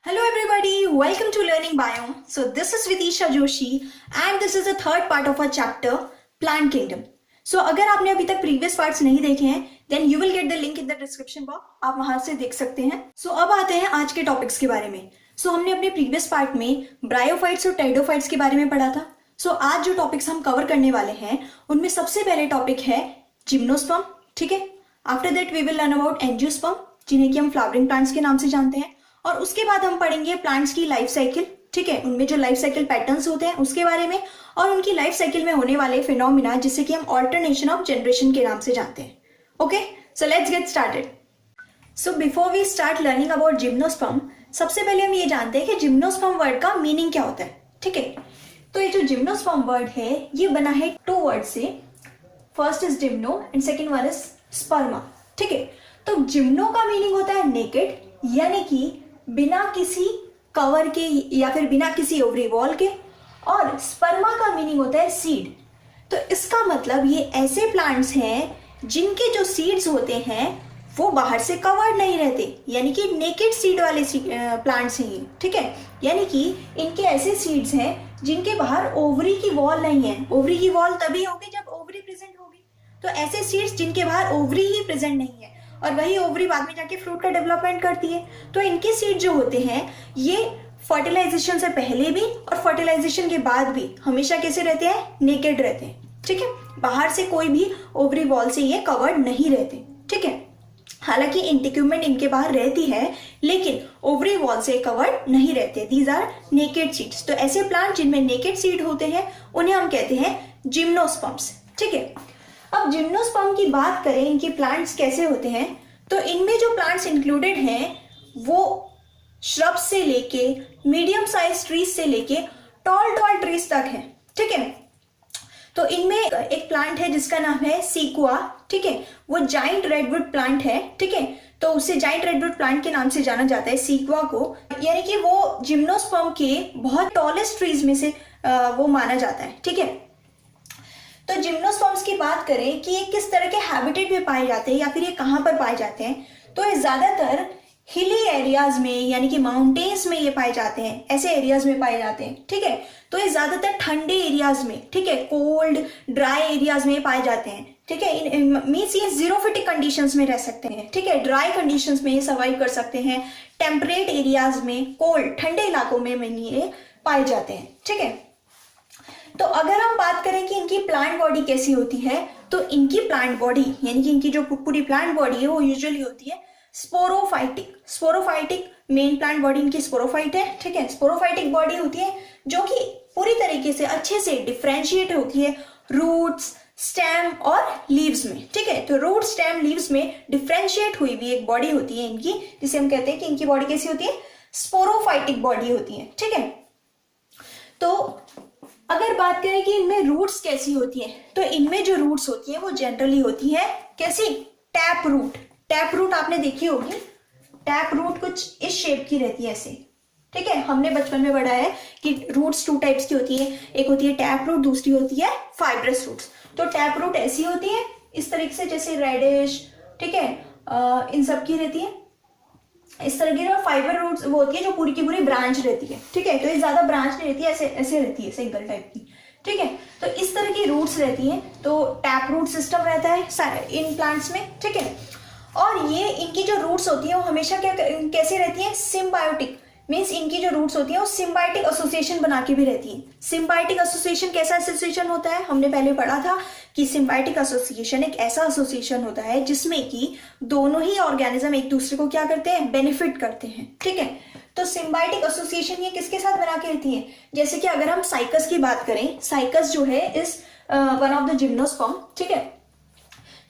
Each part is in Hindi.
Hello everybody, welcome to Learning Biome. So this is Vidisha Joshi and this is the third part of our chapter Plant Kingdom. So अगर आपने अभी तक previous parts नहीं देखे हैं then you will get the link in the description box. आप वहां से देख सकते हैं. So अब आते हैं आज के topics के बारे में. So हमने अपने previous part में ब्रायोफाइट्स और टेरिडोफाइट्स के बारे में पढ़ा था. So आज जो topics हम cover करने वाले हैं उनमें सबसे पहले topic है जिम्नोस्पर्म. ठीक है. After that we will learn about angiosperm जिन्हें कि हम फ्लावरिंग प्लांट्स के नाम से जानते हैं. और उसके बाद हम पढ़ेंगे प्लांट्स की लाइफ साइकिल. ठीक है, उनमें जो लाइफ साइकिल पैटर्न्स होते हैं उसके बारे में और उनकी लाइफ साइकिल में होने वाले फिनोमिना जिसे कि हम ऑल्टरनेशन ऑफ जनरेशन के नाम से जानते हैं. Okay, so let's get started. So before we start learning about gymnosperm, सबसे पहले हम ये जानते हैं कि जिम्नोस्पर्म वर्ड का मीनिंग क्या होता है. ठीक है, तो ये जो जिम्नोस्पर्म वर्ड है ये बना है टू वर्ड से. First is gymno and second one is स्पर्मा. ठीक है, तो जिम्नो का मीनिंग होता है नेकेड, यानी कि बिना किसी कवर के या फिर बिना किसी ओवरी वॉल के, और स्पर्मा का मीनिंग होता है सीड. तो इसका मतलब ये ऐसे प्लांट्स हैं जिनके जो सीड्स होते हैं वो बाहर से कवर्ड नहीं रहते, यानी कि नेकेड सीड वाले प्लांट्स हैं ये. ठीक है, यानी कि इनके ऐसे सीड्स हैं जिनके बाहर ओवरी की वॉल नहीं है. ओवरी की वॉल तभी होगी जब ओवरी प्रेजेंट होगी. तो ऐसे सीड्स जिनके बाहर ओवरी ही प्रेजेंट नहीं है और वही ओवरी बाद में जाके फ्रूट का डेवलपमेंट करती है. तो इनके सीड जो होते हैं ये फर्टिलाइजेशन से पहले भी और फर्टिलाइजेशन के बाद भी हमेशा कैसे रहते हैं, नेकेड रहते हैं. ठीक है, बाहर से कोई भी ओवरी वॉल से ये कवर्ड नहीं रहते. ठीक है, हालांकि इंटिक्यूमेंट इनके बाहर रहती है लेकिन ओवरी वॉल से कवर्ड नहीं रहते. These are naked seeds. तो ऐसे प्लांट जिनमें नेकेड सीड होते हैं उन्हें हम कहते हैं जिम्नोस्पर्म्स. ठीक है, अब जिम्नोस्पर्म की बात करें, इनके प्लांट्स कैसे होते हैं, तो इनमें जो प्लांट्स इंक्लूडेड हैं वो श्रब से लेके मीडियम साइज ट्रीज से लेके टॉल ट्रीज तक है. ठीक है, तो इनमें एक प्लांट है जिसका नाम है सीक्वा. ठीक है, वो जाइंट रेडवुड प्लांट है. ठीक है, तो उसे जाइंट रेडवुड प्लांट के नाम से जाना जाता है सीक्वा को, यानी कि वो जिम्नोस्पर्म के बहुत टॉलेस्ट ट्रीज में से वो माना जाता है. ठीक है, तो जिम्नोस्पर्म्स की बात करें कि ये किस तरह के हैबिटेट में पाए जाते हैं या फिर ये कहाँ पर पाए जाते हैं, तो ये ज्यादातर हिली एरियाज में यानी कि माउंटेन्स में ये पाए जाते हैं, ऐसे एरियाज में पाए जाते हैं. ठीक है, तो ये ज्यादातर ठंडे एरियाज में, ठीक है, कोल्ड ड्राई एरियाज में पाए जाते हैं. ठीक है, मीन्स ये जीरोफिटिक कंडीशंस में रह सकते हैं. ठीक है, ड्राई कंडीशंस में ये सर्वाइव कर सकते हैं. टेम्परेट एरियाज में, कोल्ड ठंडे इलाकों में ये पाए जाते हैं. ठीक है, तो अगर हम बात करें कि इनकी प्लांट बॉडी कैसी होती है, तो इनकी प्लांट बॉडी यानी कि इनकी जो पूरी प्लांट बॉडी है वो यूजुअली होती है sporophytic. Sporophytic main plant body इनकी स्पोरोफाइट है. ठीक है, स्पोरोफाइटिक बॉडी होती है जो कि पूरी तरीके से अच्छे से डिफ्रेंशिएट होती है रूट्स, स्टेम और लीव्स में. ठीक है, तो रूट, स्टेम, लीव्स में डिफ्रेंशिएट हुई भी एक बॉडी होती है इनकी, जिसे हम कहते हैं कि इनकी बॉडी कैसी होती है, स्पोरोफाइटिक बॉडी होती है. ठीक है, तो अगर बात करें कि इनमें रूट्स कैसी होती हैं, तो इनमें जो रूट्स होती है वो जनरली होती है कैसी, टैप रूट. टैप रूट आपने देखी होगी. टैप रूट कुछ इस शेप की रहती है ऐसे. ठीक है, हमने बचपन में पढ़ा है कि रूट्स टू टाइप्स की होती है, एक होती है टैप रूट, दूसरी होती है फाइब्रस रूट्स. तो टैप रूट ऐसी होती है इस तरीके से जैसे रेडिश. ठीक है, इन सब की रहती है इस तरह की. और फाइबर रूट्स वो होती है जो पूरी की पूरी ब्रांच रहती है. ठीक है, तो ये ज्यादा ब्रांच नहीं रहती है, ऐसे ऐसे रहती है, सिंगल टाइप की. ठीक है, तो इस तरह की रूट्स रहती हैं. तो टैप रूट सिस्टम रहता है इन प्लांट्स में. ठीक है, और ये इनकी जो रूट्स होती है वो हमेशा कैसे रहती है, सिम्बायोटिक. मीन्स इनकी जो रूट्स होती है वो सिम्बायोटिक एसोसिएशन बना के भी रहती है. सिम्बायोटिक एसोसिएशन कैसा एसोसिएशन होता है, हमने पहले पढ़ा था कि सिम्बायोटिक एसोसिएशन एक ऐसा एसोसिएशन होता है जिसमें कि दोनों ही ऑर्गेनिज्म एक दूसरे को क्या करते हैं, बेनिफिट करते हैं. ठीक है, तो सिम्बायोटिक एसोसिएशन ये किसके साथ बना के रहती है, जैसे कि अगर हम साइकस की बात करें, साइकस जो है is one of the gymnosperm. ठीक है,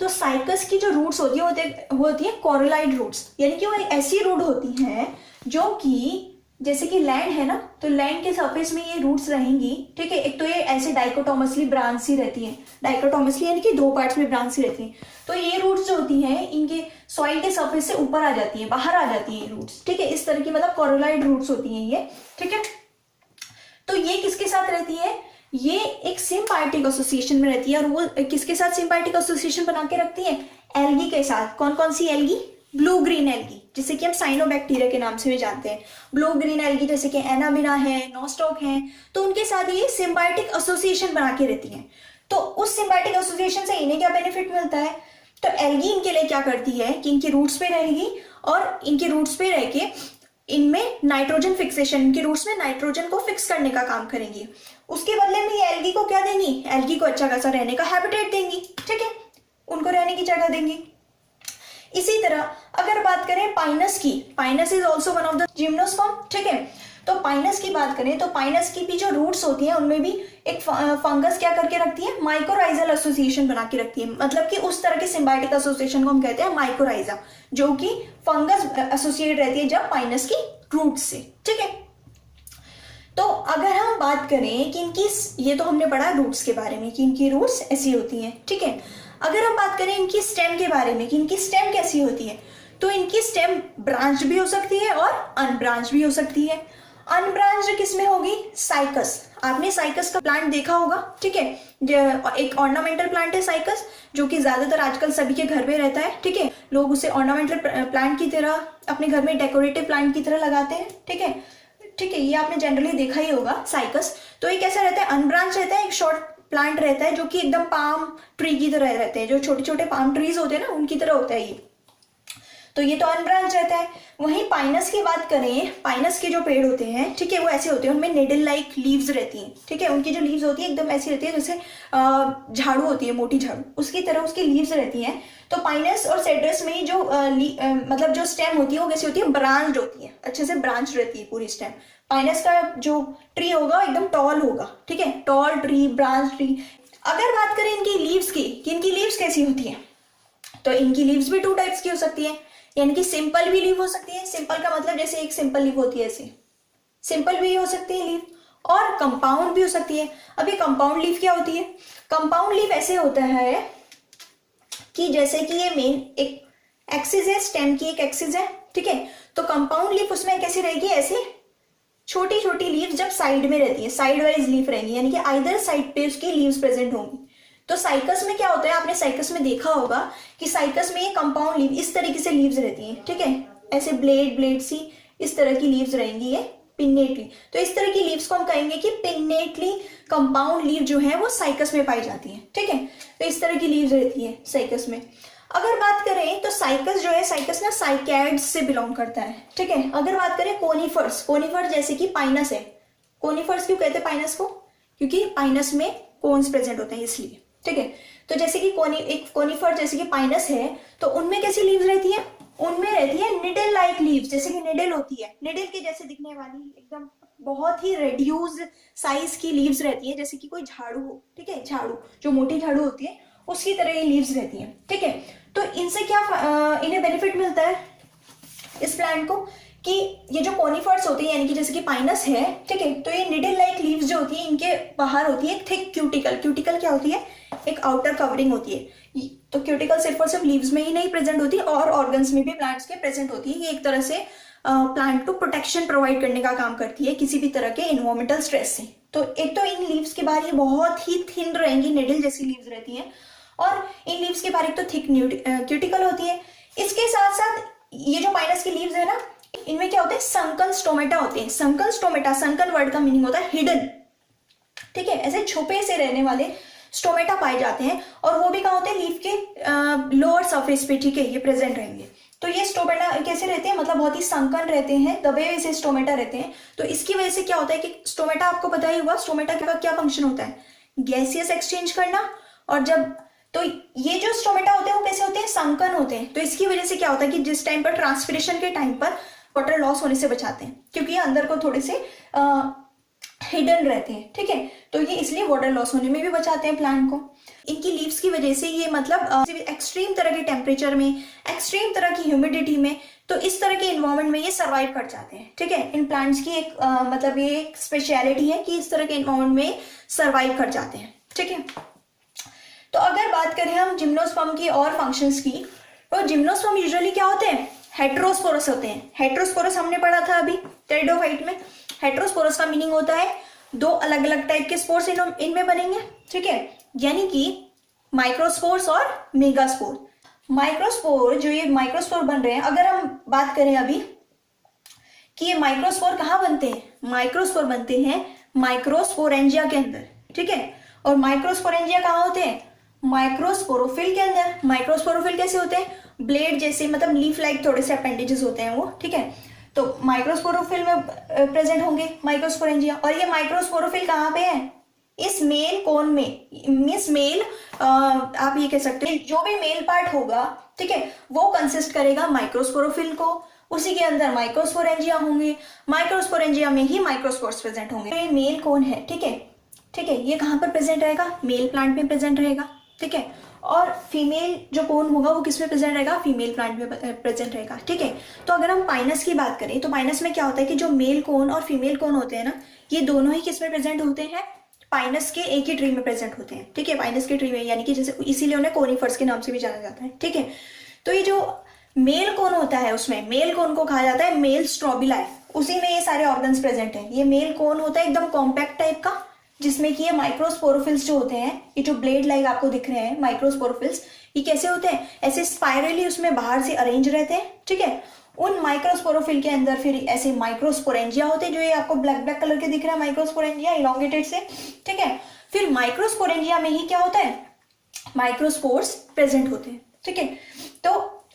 तो साइकस की जो रूट्स होती है वो होती है कोरोलाइड रूट्स, यानी कि वो ऐसी रूट होती हैं जो कि जैसे कि लैंड है ना, तो लैंड के सरफेस में ये रूट्स रहेंगी. ठीक है, एक तो ये ऐसे डाइकोटोमसली ब्रांच सी रहती है, डाइकोटोमसली यानी कि दो पार्ट्स में ब्रांच सी रहती है. तो ये रूट्स जो होती हैं इनके सॉइल के सरफेस से ऊपर आ जाती है, बाहर आ जाती है रूट्स. ठीक है, इस तरह की मतलब कोरोलाइड रूट्स होती हैं ये. ठीक है, तो ये किसके साथ रहती है, ये एक सिम्बायोटिक एसोसिएशन में रहती है. और वो किसके साथ सिम्बायोटिक एसोसिएशन बना के रखती है, एल्गी के साथ. कौन कौन सी एल्गी, ब्लू ग्रीन एल्गी, जिसे कि हम साइनोबैक्टीरिया के नाम से भी जानते हैं। ब्लू ग्रीन एल्गी जैसे कि एनाबिना है, नोस्टॉक है, तो उनके साथ ये सिम्बायोटिक एसोसिएशन बना के रहती हैं। तो उस सिम्बायोटिक एसोसिएशन से इन्हें क्या बेनिफिट मिलता है? तो एल्गी इनके लिए क्या करती है कि इनकी रूट्स पे रहेगी और इनके रूट्स पे रह के इनमें नाइट्रोजन फिक्सेशन, इनके रूट्स में नाइट्रोजन को फिक्स करने का काम करेंगी। उसके बदले में ये एल्गी को क्या देंगी? एल्गी को अच्छा खासा रहने का हैबिटेट देंगी, ठीक है, उनको रहने की जगह देंगी। इसी तरह अगर बात करें पाइनस की, Pinus is also one of the gymnosperm, ठीक है। तो पाइनस की बात करें तो पाइनस की भी जो रूट्स होती हैं उनमें भी एक फंगस क्या करके रखती है? माइकोराइजल एसोसिएशन बना के रखती है। मतलब कि उस तरह के सिम्बायोटिक एसोसिएशन को हम कहते हैं माइकोराइजा, जो कि फंगस एसोसिएट रहती है जब पाइनस की रूट से, ठीक है। तो अगर हम बात करें कि इनकी, ये तो हमने पढ़ा रूट्स के बारे में कि इनकी रूट्स ऐसी होती हैं, ठीक है। अगर हम बात करें इनकी स्टेम के बारे में कि इनकी स्टेम कैसी होती है, तो इनकी स्टेम ब्रांच भी हो सकती है और अनब्रांच भी हो सकती है। अनब्रांच्ड किस में होगी? साइकस। आपने साइकस का प्लांट देखा होगा, ठीक है। एक ऑर्नामेंटल प्लांट है साइकस, जो कि ज्यादातर आजकल सभी के घर में रहता है, ठीक है। लोग उसे ऑर्नामेंटल प्लांट की तरह अपने घर में डेकोरेटिव प्लांट की तरह लगाते हैं, ठीक है, ठीक है। ये आपने जनरली देखा ही होगा साइकस। तो ये कैसा रहता है? अनब्रांच रहता है, एक शॉर्ट प्लांट रहता है जो कि एकदम पाम ट्री की तरह रहते हैं, जो छोटे छोटे पाम ट्रीज होते हैं ना, उनकी तरह होता है ये। तो ये तो अनब्रांच रहता है। वहीं पाइनस की बात करें, पाइनस के जो पेड़ होते हैं, ठीक है, वो ऐसे होते हैं, उनमें निडल लाइक लीव्स रहती हैं, ठीक है। उनकी जो लीव्स होती है एकदम ऐसी रहती है जैसे झाड़ू होती है, मोटी झाड़ू, उसकी तरह उसकी लीव्स रहती हैं। तो पाइनस और सेड्रस में जो मतलब जो स्टेम होती है वो कैसी होती है? ब्रांच्ड होती है, अच्छे से ब्रांच रहती है पूरी स्टेम। पाइनस का जो ट्री होगा एकदम टॉल होगा, ठीक है, टॉल ट्री, ब्रांच ट्री। अगर बात करें इनकी लीव्स की कि इनकी लीव्स कैसी होती है, तो इनकी लीव्स भी 2 टाइप्स की हो सकती है। यानी कि सिंपल भी लीव हो सकती है, सिंपल का मतलब जैसे एक सिंपल लीव होती है ऐसे, सिंपल भी हो सकती है लीव, और कंपाउंड भी हो सकती है। अभी कंपाउंड लीव क्या होती है? कंपाउंड लीव ऐसे होता है कि जैसे कि ये मेन एक एक्सिस है, स्टेम की एक एक्सिस है, ठीक है। तो कंपाउंड लीफ उसमें कैसी रहेगी? ऐसे छोटी छोटी लीव्स जब साइड में रहती है, साइड वाइज लीफ रहेंगी, यानी कि आइदर साइड पे उसकी लीव्स प्रेजेंट होंगी। तो साइकस में क्या होता है? आपने साइकस में देखा होगा कि साइकस में ये कंपाउंड लीव इस तरीके से लीव्स रहती हैं, ठीक है, ऐसे ब्लेड ब्लेड सी इस तरह की लीव्स रहेंगी, ये पिन्नेटली। तो इस तरह की लीव्स को हम कहेंगे कि पिन्नेटली कंपाउंड लीव जो है वो साइकस में पाई जाती है, ठीक है। तो इस तरह की लीव्स रहती है साइकस में। अगर बात करें तो साइकस जो है, साइकस ना साइकैड्स से बिलोंग करता है, ठीक है। अगर बात करें कोनिफर्स, कोनिफर जैसे कि पाइनस है, कोनिफर्स क्यों कहते हैं पाइनस को? क्योंकि पाइनस में कोन्स प्रेजेंट होते हैं इसलिए, ठीक है। तो जैसे कि एक कोनिफर जैसे कि पाइनस है, तो उनमें कैसी लीव्स रहती है? उनमें रहती है निडल लाइक लीव्स, जैसे कि निडल होती है, निडल के जैसे दिखने वाली एकदम बहुत ही रेड्यूस साइज की लीव्स रहती है, जैसे कि कोई झाड़ू हो, ठीक है, झाड़ू जो मोटी झाड़ू होती है उसकी तरह ये लीव्स रहती है, ठीक है। तो इनसे क्या इन्हें बेनिफिट मिलता है इस प्लांट को कि ये जो कोनिफर्स होते हैं, यानी कि जैसे कि पाइनस है, ठीक है, तो ये निडल लाइक लीव्स जो होती है इनके बाहर होती है थिक क्यूटिकल। क्यूटिकल क्या होती है? एक आउटर कवरिंग होती है। तो क्यूटिकल सिर्फ और सिर्फ लीव्स में ही नहीं प्रेजेंट होती, और ऑर्गन्स में भी प्लांट्स के प्रेजेंट होती है। ये एक तरह से प्लांट को प्रोटेक्शन प्रोवाइड करने का काम करती है किसी भी तरह के इन्वायरमेंटल स्ट्रेस से। तो एक तो इन लीव्स के बाहर ये बहुत ही थिन रहेंगी, निडल जैसी लीव्स रहती हैं, और इन लीव्स के बाहर एक तो थिक क्यूटिकल होती है। इसके साथ साथ ये जो पाइनस की लीव्स है ना, इनमें क्या होते हैं? संकन स्टोमेटा होते हैं। संकन स्टोमेटा, संकन वर्ड का मीनिंग होता है हिडन, ठीक है, ऐसे छुपे से रहने वाले स्टोमेटा पाए जाते हैं, और वो भी कहाँ होते हैं? लीफ के लोअर सरफेस पे, ठीक है, ये प्रेजेंट रहेंगे। तो ये स्टोमेटा कैसे रहते हैं? मतलब बहुत ही संकन रहते हैं, दबे हुए से स्टोमेटा रहते हैं। तो इसकी वजह से क्या होता है कि स्टोमेटा, आपको पता ही होगा स्टोमेटा का क्या फंक्शन होता है? गैसियस एक्सचेंज करना। और जब तो ये जो स्टोमेटा होते हैं वो कैसे होते हैं? संकन होते हैं। तो इसकी वजह से क्या होता है कि जिस टाइम पर ट्रांसपिरेशन के टाइम पर वाटर लॉस होने से बचाते हैं, क्योंकि ये अंदर को थोड़े से हिडन रहते हैं, ठीक है। तो ये इसलिए वाटर लॉस होने में भी बचाते हैं प्लांट को। इनकी लीव्स की वजह से ये मतलब एक्सट्रीम तरह के टेम्परेचर में, एक्सट्रीम तरह की ह्यूमिडिटी में, तो इस तरह के इन्वायरमेंट में ये सर्वाइव कर जाते हैं, ठीक है। इन प्लांट्स की एक मतलब ये एक स्पेशलिटी है कि इस तरह के इन्वायरमेंट में सर्वाइव कर जाते हैं, ठीक है। तो अगर बात करें हम जिम्नोस्पर्म की और फंक्शंस की, तो जिम्नोस्पर्म यूजुअली क्या होते हैं? हेटेरोस्पोरस होते हैं। हेटेरोस्पोरस हमने पढ़ा था अभी टेरिडोफाइट में। हेटेरोस्पोरस का मीनिंग होता है 2 अलग अलग टाइप के स्पोर्स इनमें बनेंगे, ठीक है, यानी कि माइक्रोस्पोर्स और मेगास्पोर। माइक्रोस्पोर, जो ये माइक्रोस्पोर बन रहे हैं, अगर हम बात करें अभी कि ये माइक्रोस्पोर कहाँ बनते हैं, माइक्रोस्पोर बनते हैं माइक्रोस्पोरेंजिया के अंदर, ठीक है। और माइक्रोस्पोरेंजिया कहाँ होते हैं, माइक्रोस्पोरोफिल के अंदर। माइक्रोस्पोरोफिल कैसे होते हैं, ब्लेड जैसे, मतलब लीफ लाइक थोड़े से अपेंडेजेस होते हैं वो, ठीक है। तो माइक्रोस्पोरोफिल में प्रेजेंट होंगे माइक्रोस्पोरेंजिया। और ये माइक्रोस्पोरोफिल कहाँ पे है, इस मेल कोन में, मीन्स मेल, आप ये कह सकते हैं जो भी मेल पार्ट होगा, ठीक है, वो कंसिस्ट करेगा माइक्रोस्पोरोफिल को। उसी के अंदर माइक्रोस्पोरेंजिया होंगे, माइक्रोस्पोरेंजिया में ही माइक्रोस्पोर्स प्रेजेंट होंगे। तो ये मेल कोन है, ठीक है, ठीक है, ये कहाँ पर प्रेजेंट रहेगा, मेल प्लांट में प्रेजेंट रहेगा, ठीक है। और फीमेल जो कोन होगा वो किस में प्रेजेंट रहेगा, फीमेल प्लांट में प्रेजेंट रहेगा, ठीक है। तो अगर हम पाइनस की बात करें तो पाइनस में क्या होता है कि जो मेल कोन और फीमेल कोन होते हैं ना, ये दोनों ही किस में प्रेजेंट होते हैं, पाइनस के एक ही ट्री में प्रेजेंट होते हैं, ठीक है, पाइनस के ट्री में, यानी कि जैसे इसीलिए उन्हें कोनिफर्स के नाम से भी जाना जाता है, ठीक है। तो ये जो मेल कोन होता है, उसमें मेल कोन को कहा जाता है मेल स्ट्रोबिलाई, उसी में ये सारे ऑर्गन्स प्रेजेंट है। ये मेल कोन होता है एकदम कॉम्पैक्ट टाइप का, जिसमें कि ये माइक्रोस्पोरोफिल्स जो होते हैं, ये जो ब्लेड लाइक आपको दिख रहे हैं माइक्रोस्पोरोफिल्स, ये कैसे होते हैं, ऐसे स्पाइरली उसमें बाहर से अरेंज रहते हैं, ठीक है। उन माइक्रोस्पोरोफिल के अंदर फिर ऐसे माइक्रोस्पोरेंजिया होते हैं, जो ये आपको ब्लैक ब्लैक कलर के दिख रहा है, माइक्रोस्पोरेंजिया इलॉन्गेटेड से, ठीक है। फिर माइक्रोस्पोरेंजिया में ही क्या होता है, माइक्रोस्पोर्स प्रेजेंट होते हैं, ठीक है। तो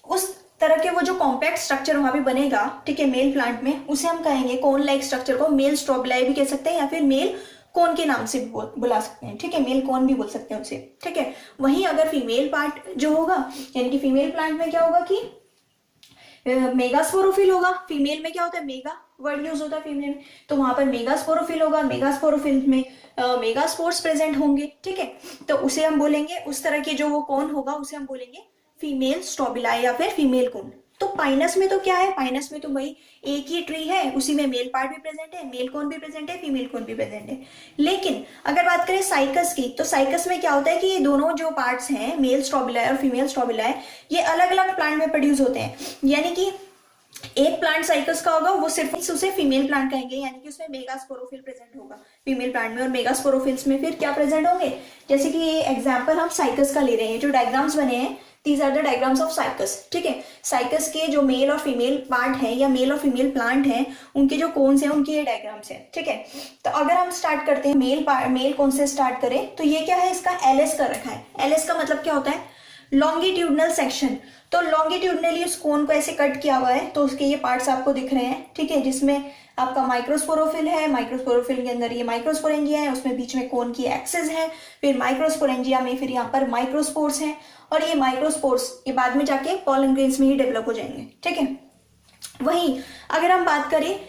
उस तरह के वो जो कॉम्पैक्ट स्ट्रक्चर वहां पे बनेगा, ठीक है, मेल प्लांट में, उसे हम कहेंगे कोन लाइक स्ट्रक्चर को मेल स्ट्रोबिलाई भी कह सकते हैं, या फिर मेल कोन के नाम से भी बुला सकते हैं, ठीक है, मेल कोन भी बोल सकते हैं उसे, ठीक है। वहीं अगर फीमेल पार्ट जो होगा, यानी कि फीमेल प्लांट में क्या होगा कि मेगास्पोरोफिल होगा। फीमेल में क्या होता है, मेगा वर्ड यूज होता है फीमेल में, तो वहां पर मेगास्पोरोफिल होगा। मेगास्पोरोफिल में मेगास्पोर्स प्रेजेंट होंगे, ठीक है। तो उसे हम बोलेंगे, उस तरह के जो वो कोन होगा उसे हम बोलेंगे फीमेल स्ट्रोबिलाई या फिर फीमेल कोन। तो पाइनस में तो क्या है, पाइनस में तो भाई एक ही ट्री है, उसी में मेल पार्ट भी प्रेजेंट है, मेल कोन भी प्रेजेंट है, फीमेल कोन भी प्रेजेंट है। लेकिन अगर बात करें साइकस की, तो साइकस में क्या होता है कि ये दोनों जो पार्ट्स हैं, मेल स्ट्रोबिलाई और फीमेल स्ट्रोबिलाई, ये अलग अलग प्लांट में प्रोड्यूस होते हैं। यानी कि एक प्लांट साइकस का होगा, वो सिर्फ उसे फीमेल प्लांट कहेंगे, यानी कि उसमें मेगास्पोरोफिल प्रेजेंट होगा फीमेल प्लांट में। और मेगास्पोरोफिल्स में फिर क्या प्रेजेंट होंगे, जैसे कि ये एग्जांपल हम साइकस का ले रहे हैं, जो डायग्राम्स बने हैं, these are the diagrams of cycas, ठीक है। साइकस के जो मेल और फीमेल पार्ट है या मेल और फीमेल प्लांट है, उनके जो कोन्स हैं, उनके ये डायग्राम्स हैं, ठीक है। तो अगर हम स्टार्ट करते हैं मेल कोन से स्टार्ट करें, तो ये क्या है, इसका एलएस कर रखा है। एलएस का मतलब क्या होता है, लॉन्गिट्यूडनल सेक्शन। तो लॉन्गिट्यूडनली उस कोन को ऐसे कट किया हुआ है, तो उसके ये पार्ट्स आपको दिख रहे हैं, ठीक है, जिसमें आपका माइक्रोस्पोरोफिल है, माइक्रोस्पोरोफिल के अंदर ये माइक्रोस्पोरेंजिया है, उसमें बीच में कोन की एक्सिस है, फिर माइक्रोस्पोरेंजिया में फिर यहाँ पर माइक्रोस्पोर्स हैं, और ये माइक्रोस्पोर्स ये बाद में जाके पॉलन ग्रेन्स में ही डेवलप हो जाएंगे, ठीक है। वहीं अगर हम बात करें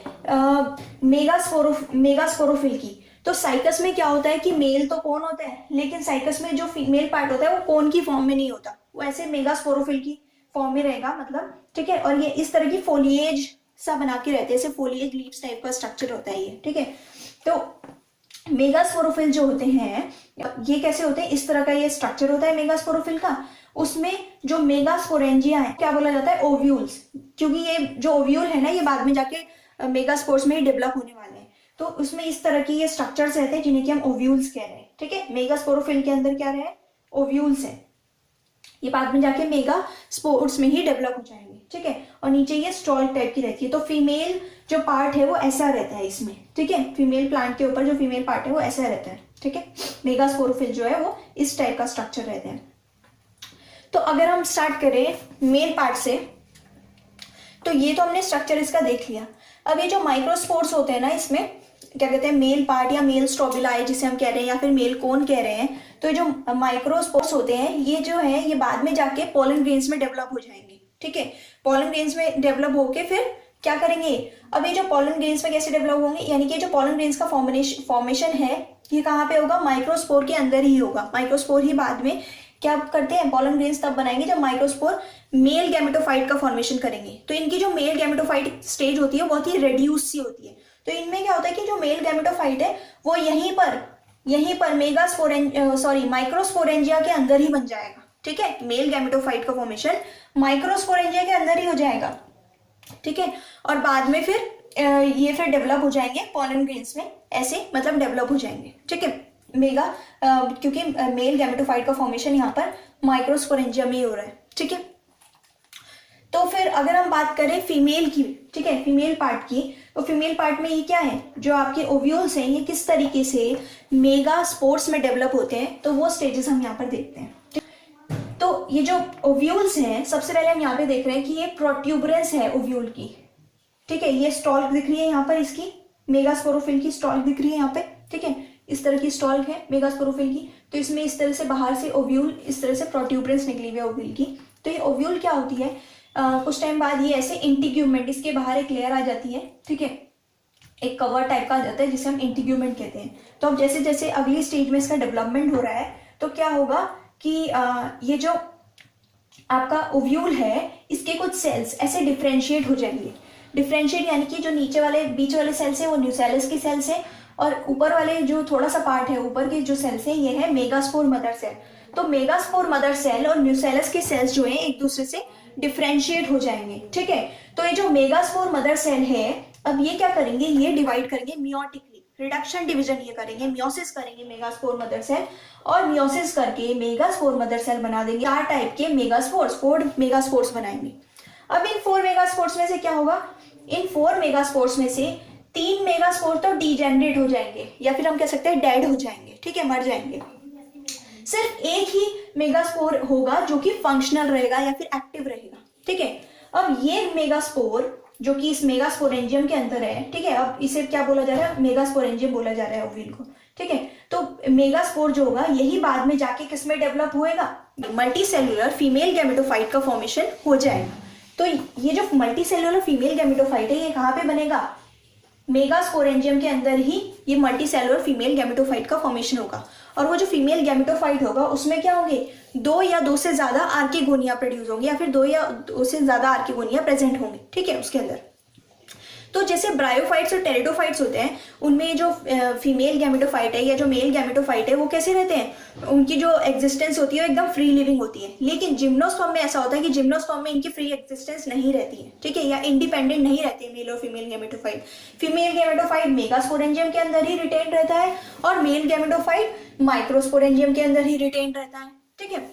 मेगास्पोरोफिल की, तो साइकस में क्या होता है कि मेल तो कोन होता है, लेकिन साइकस में जो फीमेल पार्ट होता है वो कोन की फॉर्म में नहीं होता, वो ऐसे मेगास्पोरोफिल की फॉर्म में रहेगा, मतलब, ठीक है। और ये इस तरह की फोलिएज सा बना के रहते हैं, ऐसे फोलिएज लीव्स टाइप का स्ट्रक्चर होता है ये, ठीक है। तो मेगास्पोरोफिल जो होते हैं ये कैसे होते हैं, इस तरह का ये स्ट्रक्चर होता है मेगास्पोरोफिल का। उसमें जो मेगास्पोरेंजिया है, क्या बोला जाता है, ओव्यूल्स, क्योंकि ये जो ओव्यूल है ना, ये बाद में जाके मेगास्पोर्स में ही डेवलप होने वाले हैं। तो उसमें इस तरह की ये स्ट्रक्चर्स रहते हैं, जिन्हें कि हम ओव्यूल्स कह रहे हैं, ठीक है। मेगास्पोरोफिल के अंदर क्या रहे, ओव्यूल्स है, ये बाद में जाके मेगा स्पोर्स में ही डेवलप हो जाएंगे, ठीक है। और नीचे ये स्टॉल टाइप की रहती है। तो फीमेल जो पार्ट है वो ऐसा रहता है इसमें, ठीक है। फीमेल प्लांट के ऊपर जो फीमेल पार्ट है वो ऐसा रहता है, ठीक है। मेगास्पोरोफिल जो है वो इस टाइप का स्ट्रक्चर रहते हैं। तो अगर हम स्टार्ट करें मेल पार्ट से, तो ये तो हमने स्ट्रक्चर इसका देख लिया। अब ये जो माइक्रोस्पोर्स होते हैं ना, इसमें क्या कहते हैं, मेल पार्ट या मेल स्ट्रोबिलाई जिसे हम कह रहे हैं, या फिर मेल कोन कह रहे हैं। तो ये जो माइक्रोस्पोर्स होते हैं, ये जो है ये बाद में जाके पोलन ग्रेन्स में डेवलप हो जाएंगे, ठीक है। पोलन ग्रेन्स में डेवलप होके फिर क्या करेंगे, अब ये जो पोलन ग्रेन्स में कैसे डेवलप होंगे, यानी कि जो पोलन ग्रेन्स का फॉर्मेशन है ये कहाँ पे होगा, माइक्रोस्पोर के अंदर ही होगा। माइक्रोस्पोर ही बाद में क्या करते हैं, पोलन ग्रेन्स तब बनाएंगे जब माइक्रोस्पोर मेल गैमेटोफाइट का फॉर्मेशन करेंगे। तो इनकी जो मेल गैमेटोफाइट स्टेज होती है बहुत ही रेड्यूस सी होती है। तो इनमें क्या होता है कि जो मेल गैमेटोफाइट है वो यहीं पर माइक्रोस्पोरेंजिया के अंदर ही बन जाएगा, ठीक है। मेल गैमेटोफाइट का फॉर्मेशन माइक्रोस्पोरेंजिया के अंदर ही हो जाएगा, ठीक है। और बाद में फिर ये फिर डेवलप हो जाएंगे पोलन ग्रेन्स में, ऐसे मतलब डेवलप हो जाएंगे, ठीक है। क्योंकि मेल गैमेटोफाइट का फॉर्मेशन यहाँ पर माइक्रोस्पोरेंजिया में ही हो रहा है, ठीक है। तो फिर अगर हम बात करें फीमेल की, ठीक है, फीमेल पार्ट की, तो फीमेल पार्ट में ये क्या है, जो आपके ओव्यूल्स हैं ये किस तरीके से मेगा स्पोर्स में डेवलप होते हैं, तो वो स्टेजेस हम यहाँ पर देखते हैं। तो ये जो ओव्यूल्स हैं, सबसे पहले हम यहाँ पे देख रहे हैं कि ये प्रोट्यूबरेंस है ओव्यूल की, ठीक है, ये स्टॉल्क दिख रही है यहाँ पर, इसकी मेगास्पोरोफिल की स्टॉल्क दिख रही है यहाँ पे, ठीक है, इस तरह की स्टॉल्क है मेगास्पोरोफिल की। तो इसमें इस तरह से बाहर से ओव्यूल, इस तरह से प्रोट्यूबरेंस निकली हुई है ओव्यूल की। तो ये ओव्यूल क्या होती है, कुछ टाइम बाद ये ऐसे इंटीग्यूमेंट, इसके बाहर एक लेयर आ जाती है, ठीक है, एक कवर टाइप का आ जाता है जिसे हम इंटीग्यूमेंट कहते हैं। तो अब जैसे जैसे अगली स्टेज में इसका डेवलपमेंट हो रहा है, तो क्या होगा कि ये जो आपका ओव्यूल है, इसके कुछ सेल्स ऐसे डिफ्रेंशिएट हो जाएंगे। डिफ्रेंशिएट यानी कि जो नीचे वाले बीच वाले सेल्स है वो न्यूसेलस की सेल्स है, और ऊपर वाले जो थोड़ा सा पार्ट है ऊपर के जो सेल्स है ये है मेगास्पोर मदर सेल। तो मेगास्पोर मदर सेल और न्यूसेलस के सेल्स जो है एक दूसरे से डिफ्रेंशिएट हो जाएंगे, ठीक है। तो ये जो मेगास्पोर मदर सेल है, अब ये क्या करेंगे, ये डिवाइड करेंगे मियोटिकली, रिडक्शन डिवीजन ये करेंगे, मियोसिस करेंगे मेगास्पोर मदर सेल, और मियोसिस करके मेगास्पोर मदर सेल बना देंगे 4 टाइप के मेगास्पोर्स, 4 मेगास्पोर्स बनाएंगे। अब इन 4 मेगास्पोर्स में से क्या होगा, इन 4 मेगास्पोर्स में से 3 मेगास्पोर तो डीजेनरेट हो जाएंगे, या फिर हम कह सकते हैं डेड हो जाएंगे, ठीक है, मर जाएंगे। सिर्फ एक ही मेगास्पोर होगा जो कि फंक्शनल रहेगा या फिर एक्टिव रहेगा, ठीक है। अब ये मेगास्पोर जो कि इस मेगास्पोरेंजियम के अंदर है, ठीक है, अब इसे क्या बोला जा रहा है, मेगास्पोरेंजियम बोला जा रहा है ओव्यूल को, ठीक है। तो मेगास्पोर जो होगा यही बाद में जाके किसमें डेवलप होएगा, मल्टी सेल्यूलर फीमेल गैमेटोफाइट का फॉर्मेशन हो जाएगा। तो ये जो मल्टी सेल्यूलर फीमेल गैमेटोफाइट है ये कहाँ पे बनेगा, मेगास्पोरेंजियम के अंदर ही ये मल्टी सेल्यूलर फीमेल गैमेटोफाइट का फॉर्मेशन होगा। और वो जो फीमेल गैमेटोफाइट होगा उसमें क्या होंगे, 2 या 2 से ज्यादा आर्किगोनिया प्रोड्यूस होंगे, या फिर 2 या 2 से ज्यादा आर्किगोनिया प्रेजेंट होंगे, ठीक है, उसके अंदर। तो जैसे ब्रायोफाइट्स और टेरिडोफाइट्स होते हैं, उनमें जो फीमेल गैमेटोफाइट है या जो मेल गैमेटोफाइट है वो कैसे रहते हैं, उनकी जो एग्जिस्टेंस होती है वो एकदम फ्री लिविंग होती है। लेकिन जिम्नोस्पर्म में ऐसा होता है कि जिम्नोस्पर्म में इनकी फ्री एग्जिस्टेंस नहीं रहती है, ठीक है, या इंडिपेंडेंट नहीं रहती है मेल और female gametophyte. Female gametophyte megasporangium के अंदर ही रिटेन रहता है, और मेल गैमेटोफाइट माइक्रोस्पोरेंजियम के अंदर ही रिटेन रहता है, ठीक है,